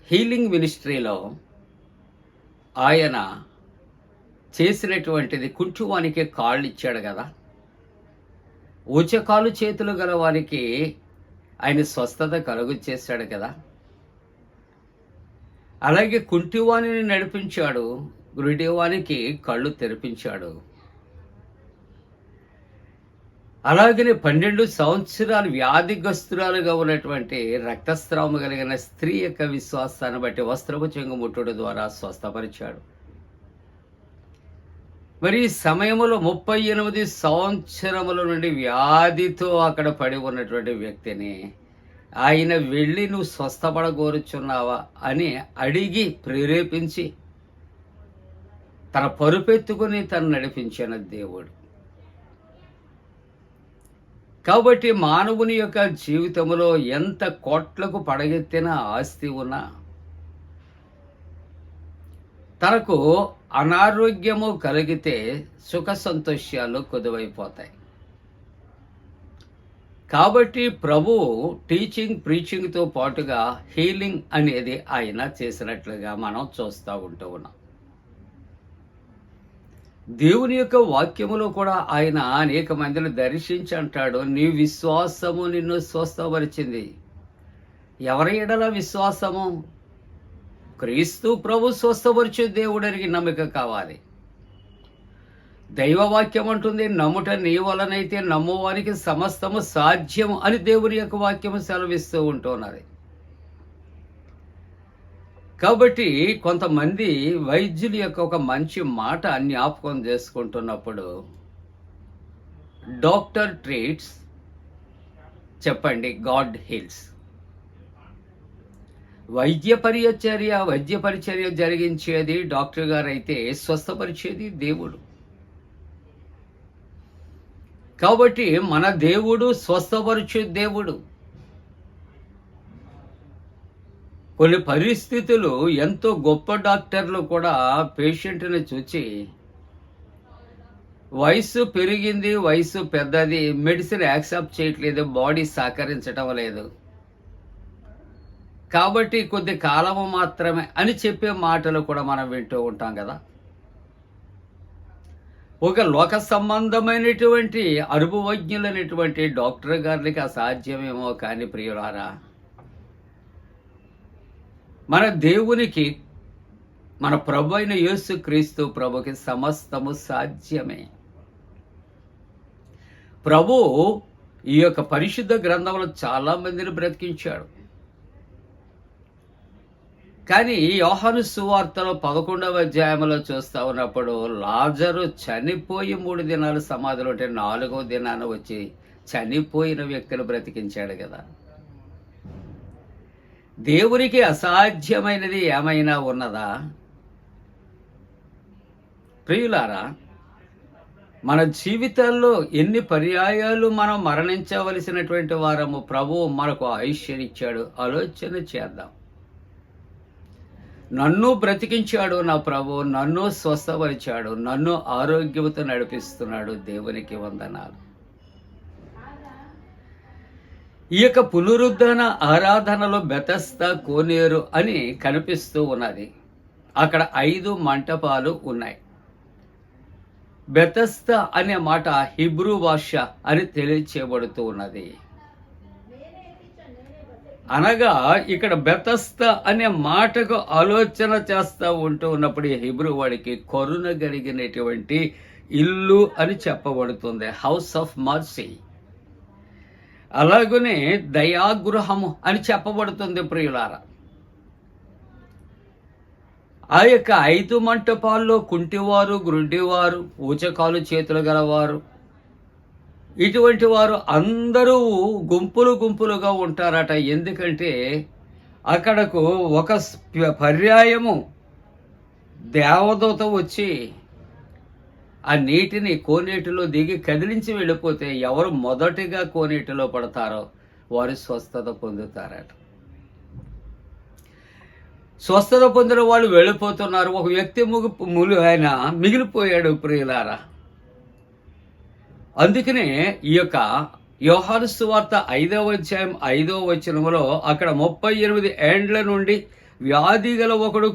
హీలింగ్ మినిస్ట్రీలో ఆయన చేసినటువంటిది, కుంటువానికి కాళ్ళు ఇచ్చాడు కదా, ఊచకాలు చేతులు గల వారికి ఆయన స్వస్థత కలుగు చేశాడు కదా. అలాగే కుంటివాణిని నడిపించాడు, గురుడివానికి కళ్ళు తెరిపించాడు. అలాగనే 12 సంవత్సరాలు వ్యాధిగ్రస్తురాలుగా ఉన్నటువంటి రక్తస్రావము కలిగిన స్త్రీ యొక్క విశ్వాసాన్ని బట్టి వస్త్రపు చెంగుముట్టుడు ద్వారా స్వస్థపరిచాడు. మరి ఈ సమయంలో 38 సంవత్సరముల నుండి వ్యాధితో అక్కడ పడి ఉన్నటువంటి వ్యక్తిని ఆయన వెళ్ళి, నువ్వు స్వస్థపడగోరుచున్నావా అని అడిగి ప్రేరేపించి తన పరుపెత్తుకుని తను నడిపించిన దేవుడు. కాబట్టి మానవుని యొక్క జీవితంలో ఎంత కోట్లకు పడగెత్తిన ఆస్తి ఉన్నా తనకు అనారోగ్యము కలిగితే సుఖ సంతోషాలు కొదువైపోతాయి. కాబట్టి ప్రభువు టీచింగ్, ప్రీచింగ్తో పాటుగా హీలింగ్ అనేది ఆయన చేసినట్లుగా మనం చూస్తూ ఉన్నాం. దేవుని యొక్క వాక్యములో కూడా ఆయన అనేక మందిని దర్శించి అంటాడు, నీ విశ్వాసము నిన్ను స్వస్థపరిచింది. ఎవరి ఎడల విశ్వాసము? క్రీస్తు ప్రభు స్వస్థపరిచే దేవుడికి నమ్మిక కావాలి. దైవవాక్యం అంటుంది, నమ్ముట నీ వలనైతే నమ్మువానికి సమస్తము సాధ్యము అని దేవుని యొక్క వాక్యము సెలవిస్తూ ఉంటున్నది. కాబట్టి కొంతమంది వైద్యుల యొక్క ఒక మంచి మాట జ్ఞాపకం చేసుకుంటున్నప్పుడు, డాక్టర్ ట్రీట్స్, చెప్పండి గాడ్ హీల్స్. వైద్య పరిచర్య జరిగించేది డాక్టర్ గారు అయితే, స్వస్థపరిచేది దేవుడు. కాబట్టి మన దేవుడు స్వస్థపరిచే దేవుడు. కొన్ని పరిస్థితులు ఎంతో గొప్ప డాక్టర్లు కూడా పేషెంట్ని చూచి, వయసు పెరిగింది, వయసు పెద్దది, మెడిసిన్ యాక్సెప్ట్ చేయట్లేదు, బాడీ సహకరించడం లేదు, కాబట్టి కొద్ది కాలము మాత్రమే అని చెప్పే మాటలు కూడా మనం వింటూ ఉంటాం కదా. ఒక లోక సంబంధమైనటువంటి అనుభవజ్ఞులైనటువంటి డాక్టర్ గారికి అసాధ్యమేమో కానీ ప్రియులారా, మన దేవునికి, మన ప్రభు అయిన యేసుక్రీస్తు ప్రభుకి సమస్తము సాధ్యమే. ప్రభు ఈ యొక్క పరిశుద్ధ గ్రంథంలో చాలా మందిని బ్రతికించాడు. కానీ యోహాను సువార్తలో 11వ అధ్యాయంలో చూస్తా ఉన్నప్పుడు, లాజరు చనిపోయి 3 దినాలు సమాధిలో ఉంటే 4వ దినాన వచ్చి చనిపోయిన వ్యక్తిని బ్రతికించాడు కదా. దేవునికి అసాధ్యమైనది ఏమైనా ఉన్నదా? ప్రియులారా, మన జీవితాల్లో ఎన్ని పర్యాయాలు మనం మరణించవలసినటువంటి వారము ప్రభువు మనకు ఆయుష్యనిచ్చాడు. ఆలోచన చేద్దాం. నన్ను బ్రతికించాడు నా ప్రభు, నన్ను స్వస్థపరిచాడు, నన్ను ఆరోగ్యంతో నడిపిస్తున్నాడు. దేవునికి వందనాలు. ఈ యొక్క పునరుద్ధరణ ఆరాధనలో బెతస్దా కోనేరు అని కనిపిస్తూ ఉన్నది. అక్కడ 5 మంటపాలు ఉన్నాయి. బెతస్దా అనే మాట హిబ్రూ భాష అని తెలియచేయబడుతూ ఉన్నది. అనగా ఇక్కడ బెతస్దా అనే మాటకు ఆలోచన చేస్తూ ఉంటూ ఉన్నప్పుడు ఈ హిబ్రూ వాడికి కరుణ కలిగినటువంటి ఇల్లు అని చెప్పబడుతుంది, హౌస్ ఆఫ్ మర్సీ. అలాగనే దయాగృహము అని చెప్పబడుతుంది. ప్రియులారా, ఆ యొక్క 5 మంటపాల్లో కుంటివారు, గ్రుడ్డివారు, ఊచకాలు చేతులు గలవారు, ఇటువంటి వారు అందరూ గుంపులుగా ఉంటారట. ఎందుకంటే అక్కడకు ఒక పర్యాయము దేవదూత వచ్చి ఆ నీటిని కోనేటిలో దిగి కదిలించి వెళ్ళిపోతే ఎవరు మొదటిగా కోనేటిలో పడతారో వారు స్వస్థత పొందుతారట. స్వస్థత పొందిన వాళ్ళు వెళ్ళిపోతున్నారు. ఒక వ్యక్తి ఆయన మిగిలిపోయాడు. ప్రియులారా, అందుకనే ఈ యొక్క యోహాను సువార్త 5వ అధ్యాయం 5వ వచనములో అక్కడ 38 ఏండ్ల నుండి వ్యాధి గల ఒకడు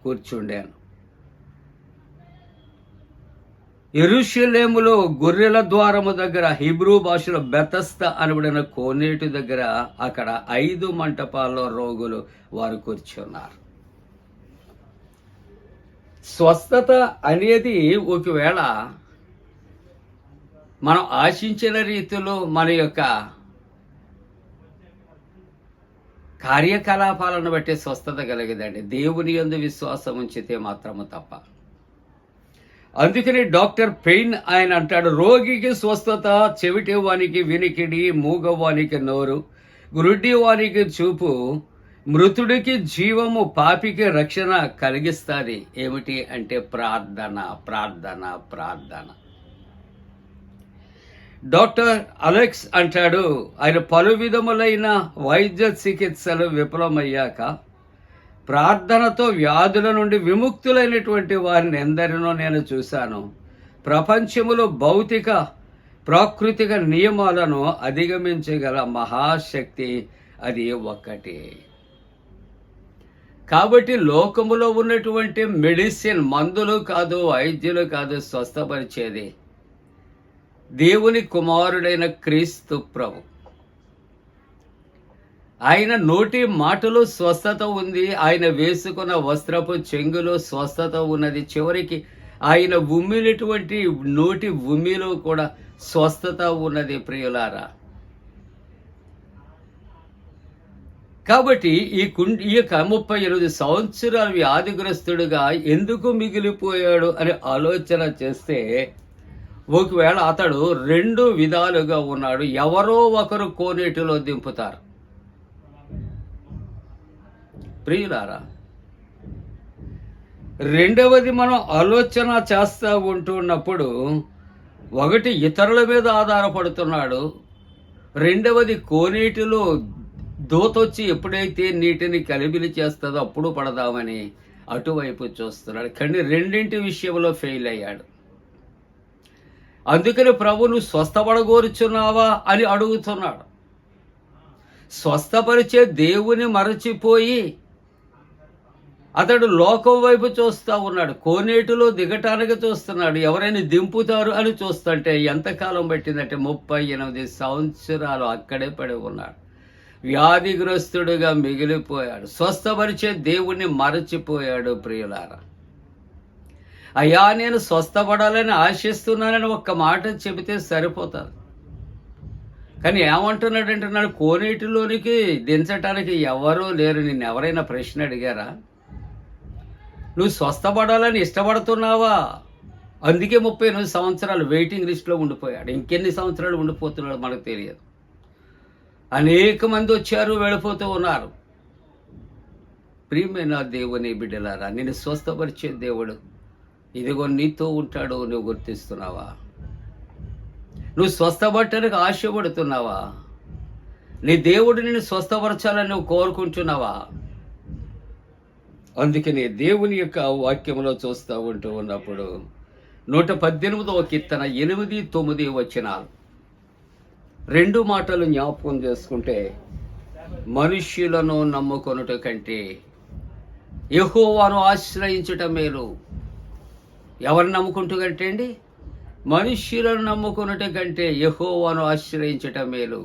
కూర్చుండాను. యెరూషలేములో గొర్రెల ద్వారము దగ్గర, హిబ్రూ భాషలో బెతస్దా అనబడిన కోనేటి దగ్గర, అక్కడ 5 మంటపాల్లో రోగులు వారు కూర్చున్నారు. స్వస్థత అనేది ఒకవేళ మనం ఆశించిన రీతిలో మన యొక్క కార్యకలాపాలను బట్టి స్వస్థత కలిగదండి, దేవుని యందు విశ్వాసం ఉంచితే మాత్రము తప్ప. అందుకని డాక్టర్ పెయిన్ ఆయన అంటాడు, రోగికి స్వస్థత, చెవిటి వానికి వినికిడి, మూగవానికి నోరు, గురుడి వానికి చూపు, మృతుడికి జీవము, పాపికి రక్షణ కలిగిస్తుంది. ఏమిటి అంటే ప్రార్థన, ప్రార్థన, ప్రార్థన. డాక్టర్ అలెక్స్ అంటాడు, ఆయన పలు విధములైన వైద్య చికిత్సలు విఫలమయ్యాక ప్రార్థనతో వ్యాధుల నుండి విముక్తులైనటువంటి వారిని ఎందరినో నేను చూశాను. ప్రపంచములో భౌతిక ప్రాకృతిక నియమాలను అధిగమించగల మహాశక్తి అది ఒక్కటే. కాబట్టి లోకములో ఉన్నటువంటి మెడిసిన్, మందులు కాదు, వైద్యులు కాదు, స్వస్థపరిచేది దేవుని కుమారుడైన క్రీస్తు ప్రభు. ఆయన నోటి మాటలో స్వస్థత ఉంది, ఆయన వేసుకున్న వస్త్రపు చెంగులో స్వస్థత ఉన్నది, చివరికి ఆయన ఉమ్మినటువంటి నోటి ఉమ్మిలో కూడా స్వస్థత ఉన్నది. ప్రియులారా, కాబట్టి ఈ యొక్క 38 సంవత్సరాలు వ్యాధిగ్రస్తుడుగా ఎందుకు మిగిలిపోయాడు అని ఆలోచన చేస్తే ఒకవేళ అతడు 2 విధాలుగా ఉన్నాడు. ఎవరో ఒకరు కోనేటిలో దింపుతారు. ప్రియులారా, రెండవది మనం ఆలోచన చేస్తూ ఉంటున్నప్పుడు ఒకటి ఇతరుల మీద ఆధారపడుతున్నాడు, రెండవది కోనేటిలో దూతొచ్చి ఎప్పుడైతే నీటిని కలిబిలి చేస్తుందో అప్పుడు పడదామని అటువైపు చూస్తున్నాడు. కానీ రెండింటి విషయంలో ఫెయిల్ అయ్యాడు. అందుకని ప్రభు నువ్వు స్వస్థపడగోరుచున్నావా అని అడుగుతున్నాడు. స్వస్థపరిచే దేవుని మరచిపోయి అతడు లోకం వైపు చూస్తూ ఉన్నాడు. కోనేటిలో దిగటానికి చూస్తున్నాడు, ఎవరైనా దింపుతారు అని చూస్తుంటే ఎంతకాలం పట్టిందంటే 38 సంవత్సరాలు అక్కడే పడి ఉన్నాడు. వ్యాధిగ్రస్తుడుగా మిగిలిపోయాడు. స్వస్థపరిచే దేవుణ్ణి మరచిపోయాడు. ప్రియులారా, అయ్యా నేను స్వస్థపడాలని ఆశిస్తున్నానని ఒక్క మాట చెబితే సరిపోతుంది. కానీ ఏమంటున్నాడంటే నన్ను కోనేటిలోనికి దించటానికి ఎవరూ లేరు. నిన్ను ఎవరైనా ప్రశ్న అడిగారా? నువ్వు స్వస్థపడాలని ఇష్టపడుతున్నావా? అందుకే 38 సంవత్సరాలు వెయిటింగ్ లిస్ట్లో ఉండిపోయాడు. ఇంకెన్ని సంవత్సరాలు ఉండిపోతున్నాడు మనకు తెలియదు. అనేక మంది వచ్చారు, వెళ్ళిపోతూ ఉన్నారు. ప్రియమైన దేవుని బిడ్డలారా, నిన్ను స్వస్థపరిచే దేవుడు ఇదిగో నీతో ఉంటాడు. నువ్వు గుర్తిస్తున్నావా? నువ్వు స్వస్థపడటానికి ఆశపడుతున్నావా? నీ దేవుడు నిన్ను స్వస్థపరచాలని నువ్వు కోరుకుంటున్నావా? అందుకని దేవుని యొక్క వాక్యంలో చూస్తూ ఉంటూ ఉన్నప్పుడు 118వ కీర్తన 8, 9 వచనాలు 2 మాటలు జ్ఞాపకం చేసుకుంటే, మనుష్యులను నమ్ముకొనుట కంటే యెహోవాను ఆశ్రయించుట మేలు. ఎవరిని నమ్ముకుంటూ కంటే అండి? మనుష్యులను నమ్ముకొనుట కంటే యెహోవాను ఆశ్రయించుట మేలు.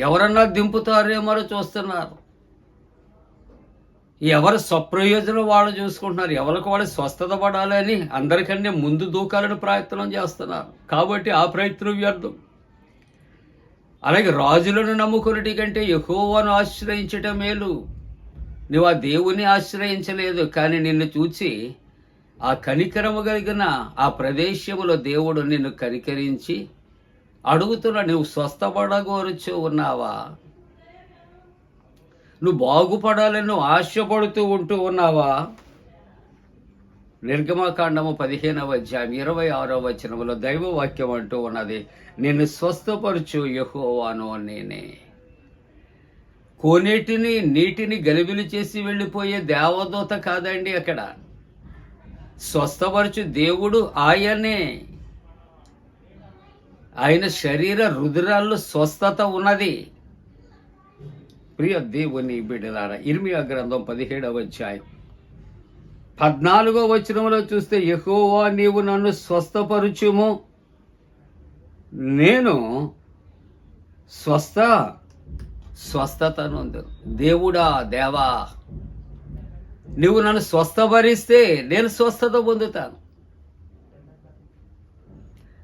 ఎవరన్నా దింపుతారేమో చూస్తున్నారు. ఎవరు స్వప్రయోజనం వాళ్ళు చూసుకుంటున్నారు. ఎవరికి వాళ్ళు స్వస్థత పడాలని అందరికన్నా ముందు దూకాలని ప్రయత్నం చేస్తున్నారు. కాబట్టి ఆ ప్రయత్నం వ్యర్థం. అలాగే రాజులను నమ్ముకున్నటి కంటే యెహోవాను ఆశ్రయించటం మేలు. నువ్వు ఆ దేవుని ఆశ్రయించలేదు, కానీ నిన్ను చూచి ఆ కనికరము కలిగిన ఆ ప్రదేశములో దేవుడు నిన్ను కనికరించి అడుగుతున్నా, నువ్వు స్వస్థపడగోరుచు ఉన్నావా? నువ్వు బాగుపడాలని నువ్వు ఆశపడుతూ ఉంటూ ఉన్నావా? నిర్గమకాండము 15వ అధ్యాయం 26వ వచనములో దైవవాక్యం అంటూ ఉన్నది, నిన్ను స్వస్థపరచు యెహోవాను నేనే. కోనేటిని నీటిని గలిబిలి చేసి వెళ్ళిపోయే దేవదూత కాదండి అక్కడ. స్వస్థపరచు దేవుడు ఆయనే. ఆయన శరీర రుధిరాల్లో స్వస్థత ఉన్నది. ప్రియ దేవుని బిడ్డలారా, ఇర్మియా గ్రంథం 17వ అధ్యాయం 14వ వచనంలో చూస్తే, యెహోవా నీవు నన్ను స్వస్థపరచుము, నేను స్వస్థతను. దేవుడా, దేవా, నువ్వు నన్ను స్వస్థపరిస్తే నేను స్వస్థత పొందుతాను.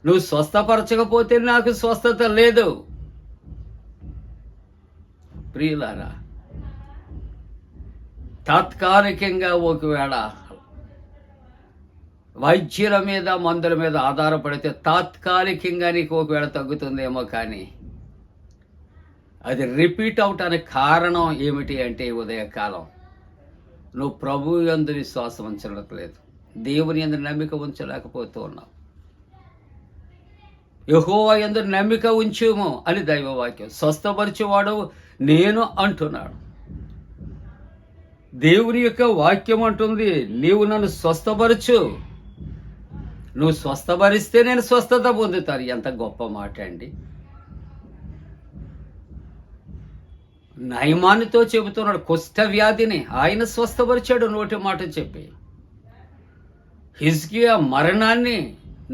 నువ్వు స్వస్థపరచకపోతే నాకు స్వస్థత లేదు. ప్రియులారా, తాత్కాలికంగా ఒకవేళ వైద్యుల మీద మందుల మీద ఆధారపడితే తాత్కాలికంగా నీకు ఒకవేళ తగ్గుతుందేమో, కానీ అది రిపీట్ అవటానికి కారణం ఏమిటి అంటే, ఉదయకాలం నువ్వు ప్రభువు యందు విశ్వాసం ఉంచలేదు, దేవుని యందు నమ్మిక ఉంచలేకపోతూ ఉన్నావు. యెహోవా యందు నమ్మిక ఉంచుము అని దైవవాక్యం. స్వస్థపరిచేవాడు నేను అంటున్నాడు. దేవుని యొక్క వాక్యం అంటుంది, నీవు నన్ను స్వస్థపరచు, నువ్వు స్వస్థపరిస్తే నేను స్వస్థత పొందుతాను. ఎంత గొప్ప మాట అండి. నయమానితో చెబుతున్నాడు, కుష్ఠ వ్యాధిని ఆయన స్వస్థపరిచాడు నోటి మాట చెప్పి. హిజ్కియా మరణాన్ని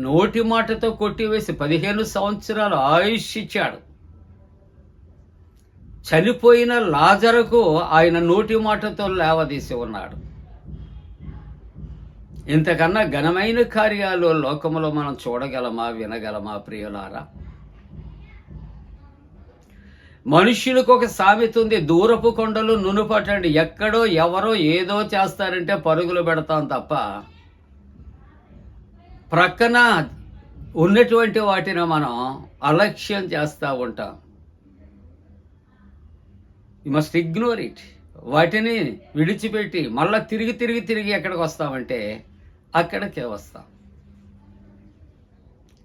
నోటి మాటతో కొట్టివేసి 15 సంవత్సరాలు ఆయుష్ ఇచ్చాడు. చనిపోయిన లాజరుకు ఆయన నోటి మాటతో లేవదీసి ఉన్నాడు. ఇంతకన్నా ఘనమైన కార్యాలు లోకములో మనం చూడగలమా, వినగలమా? ప్రియులారా, మనుష్యులకు ఒక సామెత ఉంది, దూరపు కొండలు నునుపట్టండి. ఎక్కడో ఎవరో ఏదో చేస్తారంటే పరుగులు పెడతాం తప్ప ప్రక్కన ఉన్నటువంటి వాటిని మనం అలక్ష్యం చేస్తూ ఉంటాం. You must ignore it. వాటిని విడిచిపెట్టి మళ్ళీ తిరిగి ఎక్కడికి వస్తామంటే అక్కడికే వస్తాం.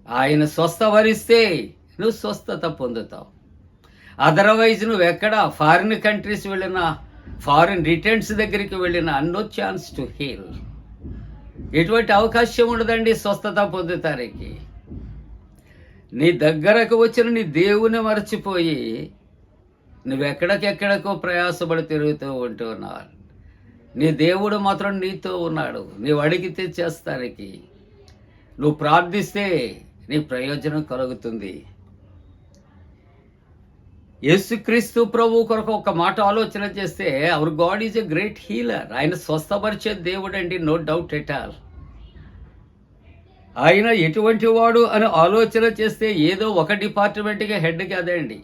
ఆయన స్వస్థపరిస్తే నువ్వు స్వస్థత పొందుతావు. అదర్వైజ్ నువ్వు ఎక్కడ ఫారిన్ కంట్రీస్ వెళ్ళినా, ఫారిన్ రిటర్న్స్ దగ్గరికి వెళ్ళినా నో ఛాన్స్ టు హీల్. ఎటువంటి అవకాశం ఉండదండి స్వస్థత పొందుతానికి. నీ దగ్గరకు వచ్చిన నీ దేవుని మర్చిపోయి నువ్వెక్కడికెక్కడికో ప్రయాసపడి తిరుగుతూ ఉంటున్నావు. నీ దేవుడు మాత్రం నీతో ఉన్నాడు. నీవు అడిగితే చేస్తానికి, నువ్వు ప్రార్థిస్తే నీ ప్రయోజనం కలుగుతుంది. యేసుక్రీస్తు ప్రభు కొరకు ఒక మాట ఆలోచన చేస్తే hour God is a great healer. ఆయన స్వస్థపరిచే దేవుడు అండి, నో డౌట్ ఎట్ ఆల్. ఆయన ఎటువంటి వాడు అని ఆలోచన చేస్తే ఏదో ఒక డిపార్ట్మెంట్కి హెడ్ కాదండి.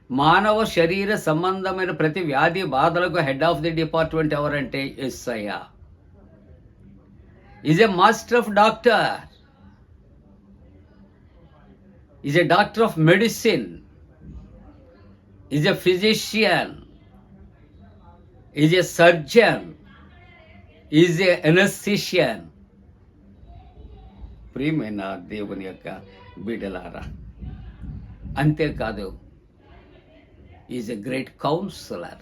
మానవ శరీర సంబంధమైన ప్రతి వ్యాధి బాధలకు హెడ్ ఆఫ్ ది డిపార్ట్మెంట్ ఎవరంటే Yesayya. Is a master of doctor, is a doctor of medicine, is a physician, is a surgeon, is a anaesthetist. ప్రియమైన దేవుని యొక్క బిడ్డలారా, అంతేకాదు ఈజ్ ఎ గ్రేట్ కౌన్సిలర్.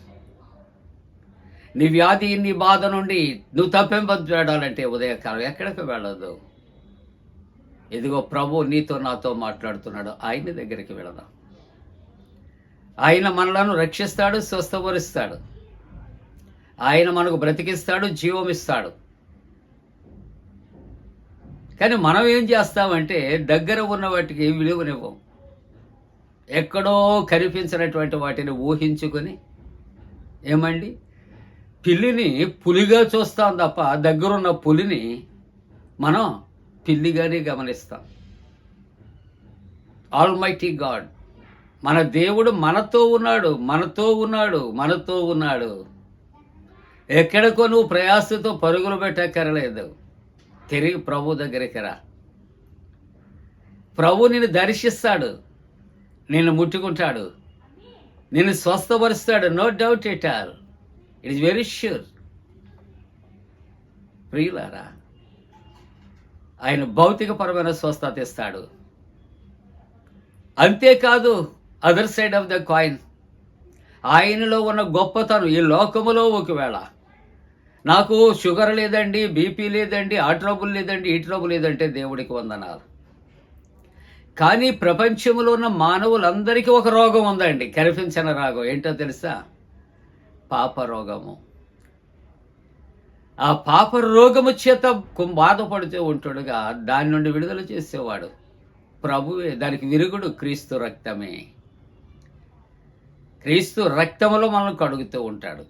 నీ వ్యాధి నీ బాధ నుండి నువ్వు తప్పింపజేయాలంటే ఉదయకాలం ఎక్కడికి వెళ్ళదు. ఇదిగో ప్రభు నీతో నాతో మాట్లాడుతున్నాడు. ఆయన దగ్గరికి వెళదాం. ఆయన మనలను రక్షిస్తాడు, స్వస్థపరుస్తాడు. ఆయన మనకు బ్రతికిస్తాడు, జీవం ఇస్తాడు. కానీ మనం ఏం చేస్తామంటే దగ్గర ఉన్న వాటికి విలువనివ్వం. ఎక్కడో కనిపించినటువంటి వాటిని ఊహించుకొని ఏమండి పిల్లిని పులిగా చూస్తాం తప్ప దగ్గరున్న పులిని మనం పిల్లిగానే గమనిస్తాం. ఆల్మైటీ గాడ్, మన దేవుడు మనతో ఉన్నాడు, మనతో ఉన్నాడు, మనతో ఉన్నాడు. ఎక్కడికో నువ్వు ప్రయాసతో పరుగులు పెట్టక్కర్లేదు. తిరిగి ప్రభు దగ్గరికి రా. ప్రభు నిన్ను దర్శిస్తాడు, నిన్ను ముట్టుకుంటాడు, నిన్ను స్వస్థపరుస్తాడు. No doubt at all. It is very sure. ప్రియులారా, ఆయన భౌతికపరమైన స్వస్థత ఇస్తాడు. అంతేకాదు other side of the coin, ఆయనలో ఉన్న గొప్పతనం ఈ లోకములో ఒకవేళ నాకు షుగర్ లేదండి, బీపీ లేదండి, ఆ ట్రబుల్ లేదండి, ఈ ట్రబుల్ లేదంటే దేవుడికి వందనాలు. కానీ ప్రపంచంలో ఉన్న మానవులందరికీ ఒక రోగం ఉందండి, కనిపించిన రోగం. ఏంటో తెలుసా? పాప రోగము. ఆ పాప రోగము చేత బాధపడుతూ ఉంటాడుగా, దాని నుండి విడుదల చేసేవాడు ప్రభువే. దానికి విరుగుడు క్రీస్తు రక్తమే. క్రీస్తు రక్తములో మనల్ని కడుగుతూ ఉంటాడు.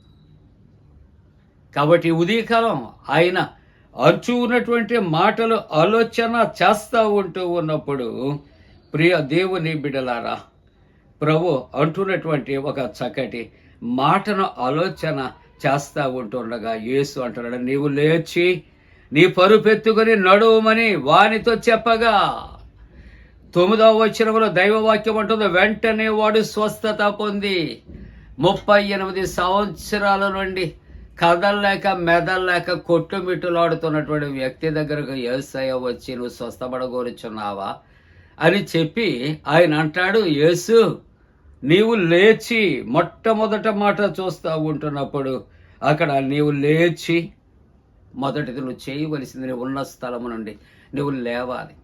కాబట్టి ఉదయకాలం ఆయన అంచు ఉన్నటువంటి మాటలు ఆలోచన చేస్తూ ఉంటూ ఉన్నప్పుడు ప్రియ దేవుని బిడ్డలారా, ప్రభు అంటున్నటువంటి ఒక చక్కటి మాటను ఆలోచన చేస్తూ ఉంటుండగా యేసు అంటున్నాడు, నీవు లేచి నీ పరుపెత్తుకొని నడువమని వానితో చెప్పగా 9వ వచనంలో దైవవాక్యం అంటుంది, వెంటనే వాడు స్వస్థత పొంది 38 సంవత్సరాల నుండి కదల్లేక మెదల్లేక కొట్టుమిట్టులాడుతున్నటువంటి వ్యక్తి దగ్గరకు యేసయ్య వచ్చి నువ్వు స్వస్థపడగోరుచున్నావా అని చెప్పి ఆయన అంటాడు, యేసు నీవు లేచి, మొట్టమొదట మాట చూస్తూ ఉంటున్నప్పుడు అక్కడ నీవు లేచి మొదటిది నువ్వు చేయవలసింది నువ్వు ఉన్న స్థలము నుండి నువ్వు లేవాలి.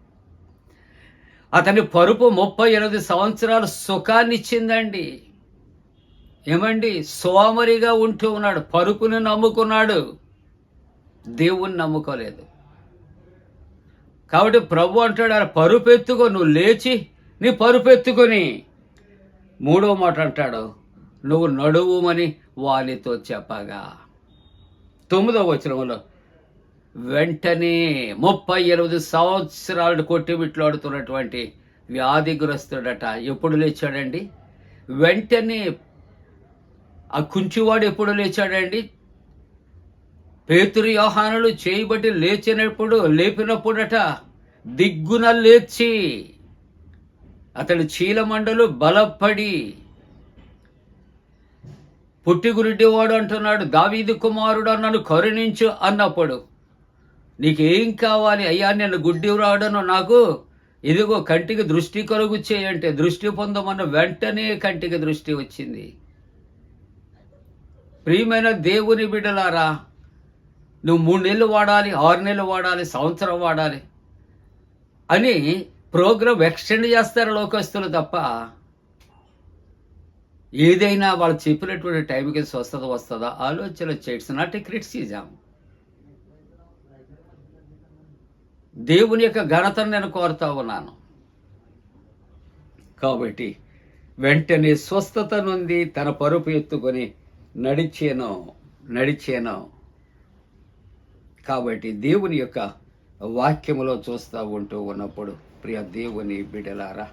అతని పరుపు 38 సంవత్సరాలు సుఖాన్ని ఇచ్చిందండి. ఏమండి, సోమరిగా ఉంటూ ఉన్నాడు, పరుపుని నమ్ముకున్నాడు, దేవుణ్ణి నమ్ముకోలేదు. కాబట్టి ప్రభు అంటాడు, ఆ పరుపు ఎత్తుకో, నువ్వు లేచి నీ పరుపు ఎత్తుకొని 3వ మాట అంటాడు, నువ్వు నడువుమని వానితో చెప్పగా 9వ వచనంలో వెంటనే 38 సంవత్సరాలు కొట్టిమిట్లాడుతున్నటువంటి వ్యాధిగ్రస్తుడట ఎప్పుడు లేచాడండి? వెంటనే ఆ కుంచివాడు ఎప్పుడు లేచాడండి? పేతురు యోహానులు చేయబట్టి లేపినప్పుడట దిగ్గున లేచి అతడు చీలమండలు బలపడి, పుట్టిగురుడ్డివాడు అంటున్నాడు, దావీదు కుమారుడు నన్ను కరుణించు అన్నప్పుడు, నీకేం కావాలి అయ్యా? నేను గుడ్డివాడను, నాకు ఇదిగో కంటికి దృష్టి కలుగు చేయంటే దృష్టి పొందమన్న వెంటనే కంటికి దృష్టి వచ్చింది. ప్రియమైన దేవుని బిడ్డలారా, నువ్వు 3 నెలలు వాడాలి, 6 నెలలు వాడాలి, సంవత్సరం వాడాలి అని ప్రోగ్రామ్ ఎక్స్టెండ్ చేస్తారు లోకస్తులు తప్ప, ఏదైనా వాళ్ళు చెప్పినటువంటి టైంకి స్వస్థత వస్తుందా ఆలోచన చేయట్స్ నాట్ ఏ క్రిటిసిజం. దేవుని యొక్క ఘనతను నేను కోరుతా ఉన్నాను. కాబట్టి వెంటనే స్వస్థత నుండి తన పరుపు ఎత్తుకొని నడిచేను. కాబట్టి దేవుని యొక్క వాక్యములో చూస్తూ ఉంటూ ఉన్నప్పుడు ప్రియ దేవుని బిడ్డలారా,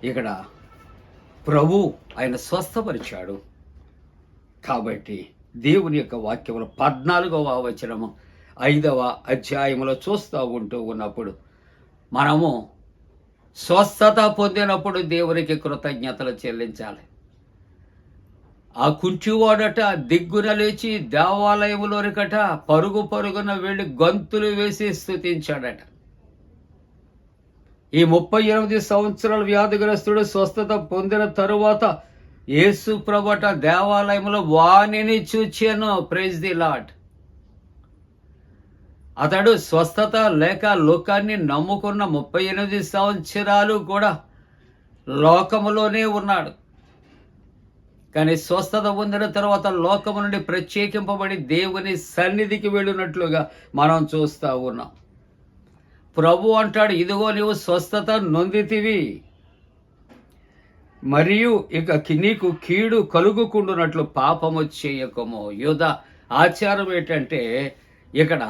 ఇక్కడ ప్రభు ఆయన స్వస్థపరిచాడు. కాబట్టి దేవుని యొక్క వాక్యములో 14వ వచనము 5వ అధ్యాయములో చూస్తూ ఉంటూ ఉన్నప్పుడు మనము స్వస్థత పొందినప్పుడు దేవునికి కృతజ్ఞతలు చెల్లించాలి. ఆ కుంచివాడట దిగ్గున లేచి దేవాలయములోనికట పరుగున వెళ్ళి గంతులు వేసి స్తుతించాడట. ఈ 38 సంవత్సరాల వ్యాధిగ్రస్తుడు స్వస్థత పొందిన తరువాత యేసు ప్రభుట దేవాలయంలో వాణిని చూచాను. Praise the lord. అతడు స్వస్థత లేక లోకాన్ని నమ్ముకున్న 38 సంవత్సరాలు కూడా లోకములోనే ఉన్నాడు. కానీ స్వస్థత పొందిన తర్వాత లోకము నుండి ప్రత్యేకింపబడి దేవుని సన్నిధికి వెళ్ళినట్లుగా మనం చూస్తూ ఉన్నాం. ప్రభు అంటాడు, ఇదిగో నీవు స్వస్థత నొందితివి, మరియు ఇక నీకు కీడు కలుగుకుండునట్లు పాపము చేయకము. యూద ఆచారం ఏంటంటే, ఇక్కడ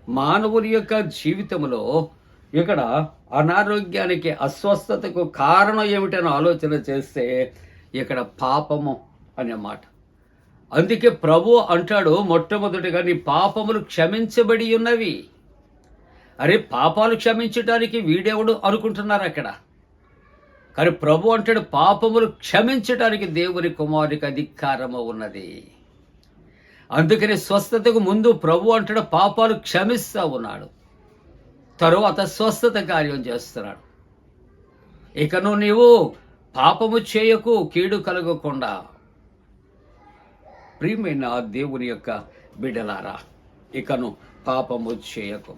మానవుని యొక్క జీవితంలో ఇక్కడ అనారోగ్యానికి అస్వస్థతకు కారణం ఏమిటని ఆలోచన చేస్తే ఇక్కడ పాపము అనే మాట. అందుకే ప్రభు అంటాడు, మొట్టమొదటిగా నీ పాపములు క్షమించబడి ఉన్నవి. అరే, పాపాలు క్షమించడానికి వీడెవడు అనుకుంటున్నారు అక్కడ. కానీ ప్రభు అంటాడు, పాపములు క్షమించడానికి దేవుని కుమారునికి అధికారము ఉన్నది. అందుకని స్వస్థతకు ముందు ప్రభు అంటాడు పాపాలు క్షమిస్తూ ఉన్నాడు, తరువాత స్వస్థత కార్యం చేస్తున్నాడు. ఇకను నీవు పాపము చేయకు, కీడు కలగకుండా. ప్రియమైన దేవుని యొక్క బిడ్డలారా, ఇకను పాపము చేయకు.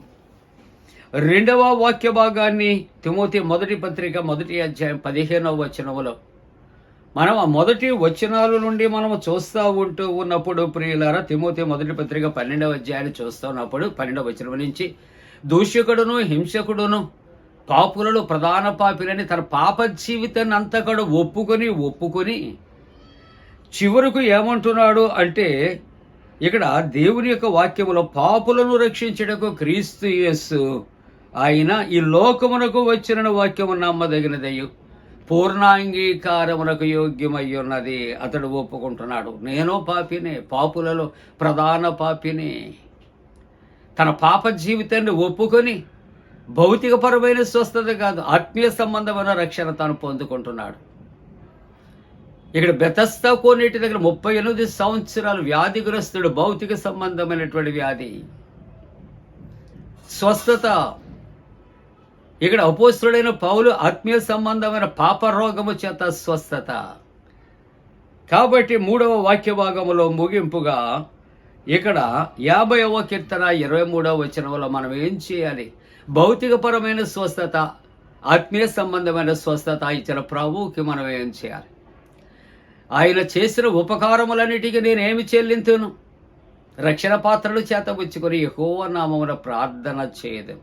2వ వాక్య భాగాన్ని తిమోతి మొదటి పత్రిక 1వ అధ్యాయం 15వ వచనములో మనం ఆ మొదటి వచనాల నుండి మనము చూస్తూ ఉంటూ ఉన్నప్పుడు ప్రియులారా, తిమోతి మొదటి పత్రిక 12వ అధ్యాయాన్ని చూస్తూ ఉన్నప్పుడు 12వ వచనం నుంచి, దూషకుడును హింసకుడును పాపులలో ప్రధాన పాపిలని తన పాప జీవితాన్ని అంతా కూడా ఒప్పుకొని చివరకు ఏమంటున్నాడు అంటే, ఇక్కడ దేవుని యొక్క వాక్యములో పాపులను రక్షించుటకు క్రీస్తు యేసు ఆయన ఈ లోకమునకు వచ్చిన వాక్యము నమ్మదగినదయ్యు పూర్ణాంగీకారమునకు యోగ్యమై ఉన్నది. అతడు ఒప్పుకుంటున్నాడు, నేను పాపినే, పాపులలో ప్రధాన పాపిని. తన పాప జీవితాన్ని ఒప్పుకొని భౌతికపరమైన స్వస్థత కాదు, ఆత్మీయ సంబంధమైన రక్షణ తాను పొందుకుంటున్నాడు. ఇక్కడ బెతస్తా కోనేటి దగ్గర 38 సంవత్సరాలు వ్యాధిగ్రస్తుడు, భౌతిక సంబంధమైనటువంటి వ్యాధి. స్వస్థత ఇక్కడ అపోస్తుడైన పౌలు ఆత్మీయ సంబంధమైన పాప రోగము చేత స్వస్థత. కాబట్టి 3వ వాక్య భాగములో ముగింపుగా ఇక్కడ 50వ కీర్తన 23వ వచనంలో మనం ఏం చేయాలి? భౌతికపరమైన స్వస్థత, ఆత్మీయ సంబంధమైన స్వస్థత ఇచ్చిన ప్రభువుకి మనం ఏం చేయాలి? ఆయన చేసిన ఉపకారములన్నిటికీ నేనేమి చెల్లింతును? రక్షణ పాత్రలు చేతబుచ్చుకొని యెహోవా నామమున ప్రార్థన చేయదు.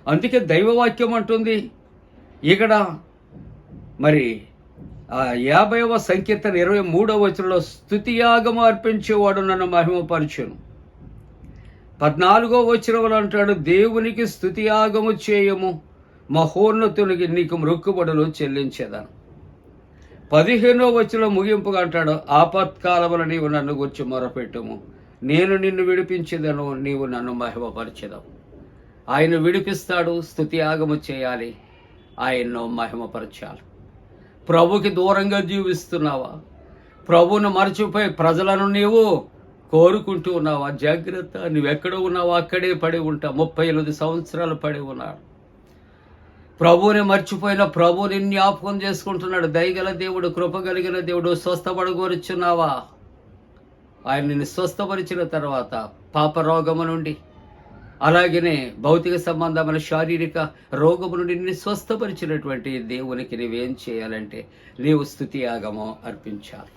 అందుకే దైవవాక్యం అంటుంది ఇక్కడ మరి 50వ సంకీర్తన 23వ వచనంలో, స్తుతియాగము అర్పించేవాడు నన్ను మహిమపరచును. 14వ వచనంలో అంటాడు, దేవునికి స్తుతియాగము చేయము, మహోన్నతునికి నీకు మొక్కుబడులు చెల్లించేదాను. 15వ వచనంలో ముగింపుగా అంటాడు, ఆపత్కాలమున నీవు నన్ను గురించి మొరపెట్టుము, నేను నిన్ను విడిపించేదను, నీవు నన్ను మహిమపరచెదవు. ఆయన విడిపిస్తాడు, స్తుతి యాగము చేయాలి, ఆయన్ను మహిమపరచాలి. ప్రభుకి దూరంగా జీవిస్తున్నావా? ప్రభువును మరచిపోయి ప్రజలను నీవు కోరుకుంటూ ఉన్నావా? జాగ్రత్త, నువ్వెక్కడ ఉన్నావా అక్కడే పడి ఉంటావు. 38 సంవత్సరాలు పడి ఉన్నాడు. ప్రభువుని మర్చిపోయిన ప్రభువుని జ్ఞాపకం చేసుకుంటున్నాడు. దయగల దేవుడు, కృప కలిగిన దేవుడు, స్వస్థపడగోరుచున్నావా? ఆయన నిన్ను స్వస్థపరిచిన తర్వాత పాప రోగము నుండి, అలాగనే భౌతిక సంబంధమైన శారీరక రోగము నుండి నిన్ను స్వస్థపరిచినటువంటి దేవునికి నీవేం చేయాలంటే నీవు స్తుతి యాగము అర్పించాలి.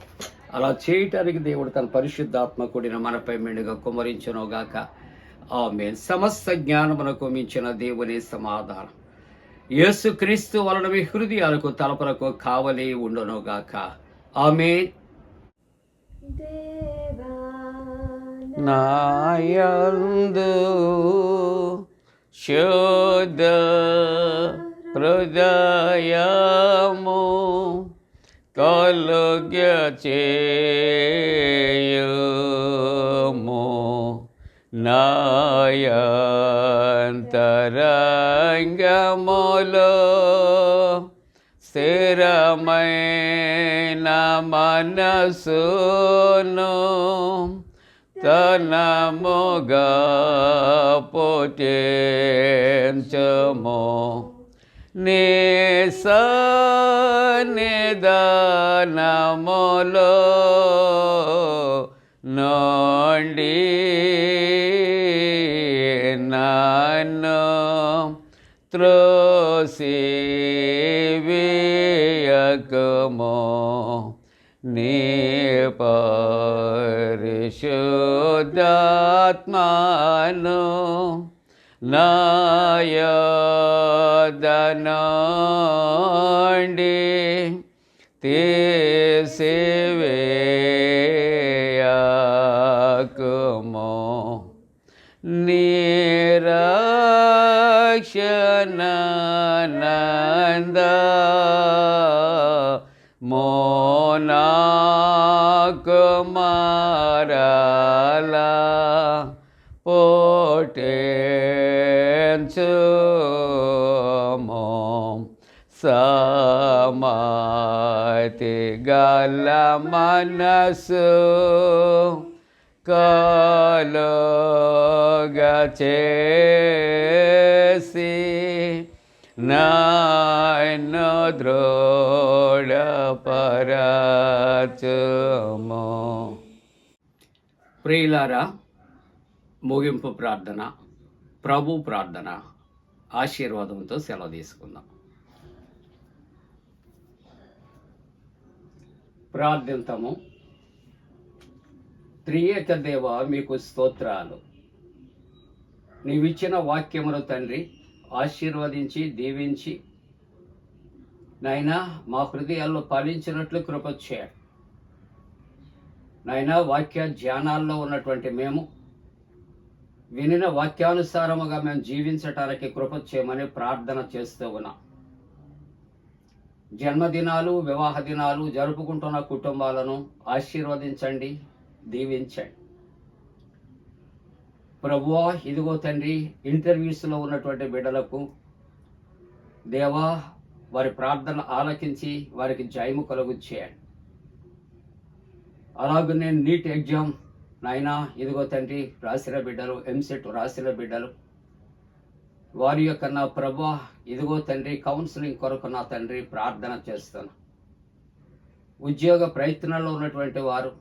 అలా చేయటానికి దేవుడు తన పరిశుద్ధాత్మ కూడిన మనపై మెండుగా కుమ్మరించునుగాక. ఆమేన్. సమస్త జ్ఞానమునకు మించిన దేవుని సమాధానం యేసుక్రీస్తు వలన మీ హృదయాలకు తలపులకు కావలి ఉండునుగాక. ఆమేన్. దేవా నాయందు శుద్ధ హృదయము కలుగచేయుము, నాయంతరంగములో స్థిరమైన మనసును తనముగా పుట్టించుము, నీ సన్నిధానములో నుండి నన్ను త్రోసివేయకుము, నీ పరిశుద్ధాత్మను నా యొద్ద నుండి తీసివేయకుము, నిరక్షణానంద మోనాకుమారలా పుట్టించుము, సమాతి గల మనసు కలుగ చేసి నన్ను దృఢపరచుము. ప్రియులారా, ముగింపు ప్రార్థన, ప్రభు ప్రార్థన ఆశీర్వాదంతో సెలవు తీసుకుందాం. ప్రార్థింతము. త్రియేక దేవ, మీకు స్తోత్రాలు. నీవిచ్చిన వాక్యమును తండ్రి ఆశీర్వదించి దీవించి నాయనా మా హృదయాల్లో పాలించినట్లు కృప చేయండి. నాయనా, వాక్య ధ్యానాల్లో ఉన్నటువంటి మేము వినిన వాక్యానుసారముగా మేము జీవించటానికి కృప చేయమని ప్రార్థన చేస్తూ ఉన్నాం. జన్మదినాలు, వివాహ దినాలు జరుపుకుంటున్న కుటుంబాలను ఆశీర్వదించండి, దీవించండి. ప్రభువా, ఇదిగో తండ్రి, ఇంటర్వ్యూస్లో ఉన్నటువంటి బిడ్డలకు దేవా వారి ప్రార్థన ఆలకించి వారికి జయము కలుగు చేయండి. అలాగే నీట్ ఎగ్జామ్ నాయనా, ఇదిగో తండ్రి, రాసిన బిడ్డలు, ఎంసెట్ రాసిన బిడ్డలు వారి యొక్క నా ప్రభా ఇదిగో తండ్రి కౌన్సిలింగ్ కొరకు నా తండ్రి ప్రార్థన చేస్తాను. ఉద్యోగ ప్రయత్నాల్లో ఉన్నటువంటి వారు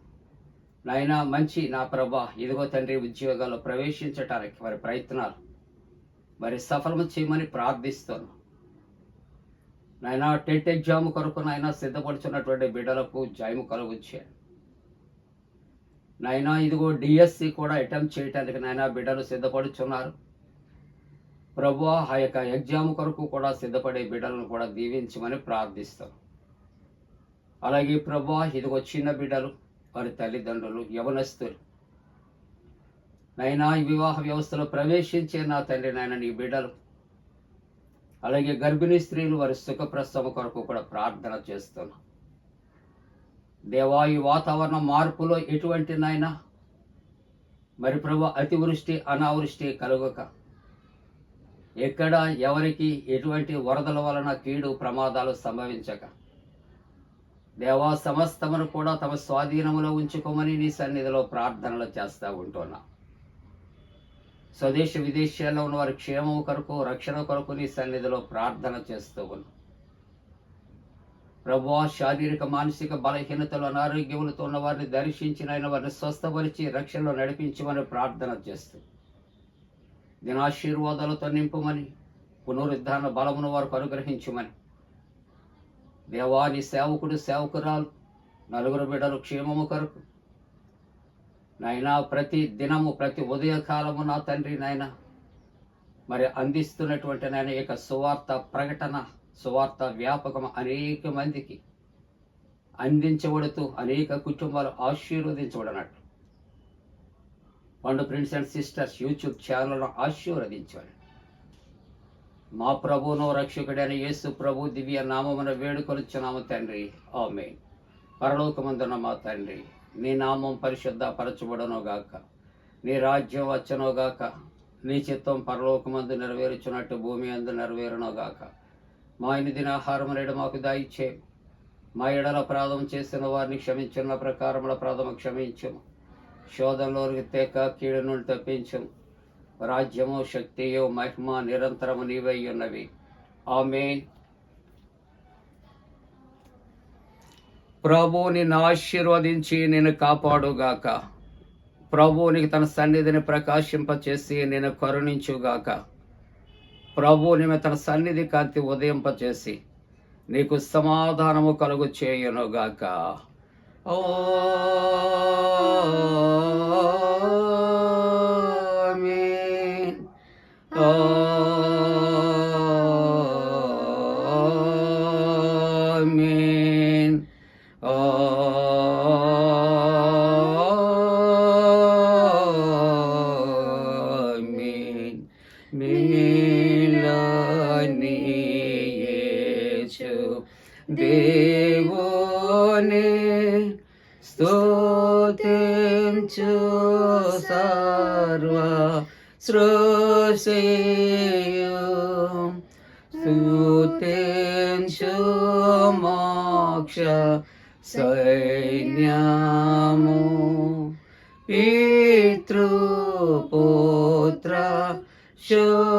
నాయనా మంచి నా ప్రభా ఇదిగో తండ్రి ఉద్యోగాల్లో ప్రవేశించటానికి వారి ప్రయత్నాలు మరి సఫలం చేయమని ప్రార్థిస్తాను. నాయనా టెట్ ఎగ్జామ్ కొరకు నాయనా సిద్ధపడుచున్నటువంటి బిడ్డలకు జయము కలుగుచ్చే. నాయనా ఇదిగో డిఎస్సి కూడా అటెంప్ట్ చేయటానికి నాయనా బిడ్డలు సిద్ధపడుచున్నారు. ప్రభువా ఆ యొక్క ఎగ్జామ్ కొరకు కూడా సిద్ధపడే బిడ్డలను కూడా దీవించమని ప్రార్థిస్తాం. అలాగే ప్రభువా ఇదిగో చిన్న బిడ్డలు, వారి తల్లిదండ్రులు, యవనస్తులు నైనా ఈ వివాహ వ్యవస్థలో ప్రవేశించే నా తండ్రి నాయన నీ బిడ్డలు, అలాగే గర్భిణీ స్త్రీలు వారి సుఖప్రసవ కొరకు కూడా ప్రార్థన చేస్తున్నాం. దేవా, ఈ వాతావరణ మార్పులో ఎటువంటి నాయన మరి ప్రభు అతివృష్టి అనావృష్టి కలుగక, ఎక్కడ ఎవరికి ఎటువంటి వరదల వలన కీడు ప్రమాదాలు సంభవించక, దేవా సమస్తమును కూడా తమ స్వాధీనములో ఉంచుకోమని నీ సన్నిధిలో ప్రార్థనలు చేస్తూ ఉంటున్నా. స్వదేశ విదేశాల్లో ఉన్న వారి క్షేమం కొరకు, రక్షణ కొరకు నీ సన్నిధిలో ప్రార్థన చేస్తూ ఉన్నా. ప్రభువా, శారీరక మానసిక బలహీనతలు అనారోగ్యములతో ఉన్న వారిని దర్శించిన వారిని స్వస్థపరిచి రక్షణలో నడిపించమని ప్రార్థన చేస్తూ, దినాశీర్వాదాలతో నింపుమని, పునరుద్ధాన బలమును వారికి అనుగ్రహించమని, దేవాని సేవకుడు సేవకురాలు నలుగురు బిడ్డలు క్షేమము కొరకు నాయనా ప్రతి దినము ప్రతి ఉదయకాలము నా తండ్రి నాయన మరి అందిస్తున్నటువంటి నాయన యొక్క సువార్త ప్రకటన, సువార్త వ్యాపకం అనేక మందికి అందించబడుతూ అనేక కుటుంబాలు ఆశీర్వదించబడినట్లు పండు ఫ్రెండ్స్ అండ్ సిస్టర్స్ యూట్యూబ్ ఛానల్ను ఆశీర్వదించాలి. మా ప్రభువును రక్షకుడైన యేసు ప్రభు దివ్య నామమున వేడుకొలుచున్నాము తండ్రి, ఆమేన్. పరలోకమందున్న మా తండ్రి, నీ నామం పరిశుద్ధ పరచబడనుగాక, నీ రాజ్యం వచ్చనుగాక, నీ చిత్తం పరలోకమందు నెరవేర్చున్నట్టు భూమి అందు నెరవేరునుగాక. మా దిన ఆహారం నేడు మాకు దయచే, మా ఎడల అపరాధం చేసిన వారిని క్షమించున్న ప్రకారముల అపరాధము క్షమించము, శోధనలోనికి తేక కీడు నుండి తప్పించము. రాజ్యము శక్తియు మహిమ నిరంతరము నీవై ఉన్నవి, ఆమేన్. ప్రభు నిన్ను ఆశీర్వదించి నిన్ను కాపాడుగాక. ప్రభు నీకు తన సన్నిధిని ప్రకాశింపచేసి నేను కరుణించుగాక. ప్రభు నీవు తన సన్నిధి కాంతి ఉదయింపచేసి నీకు సమాధానము కలుగు చేయునుగాక. ఆమేన్. ఆమేన్. ఆమేన్. మేలాని యేసు దేవుని స్తుతించు సర్వ సృష్టియు, స్తుతించు మోక్ష సైన్యము, పితృపుత్ర శుద్ధాత్మల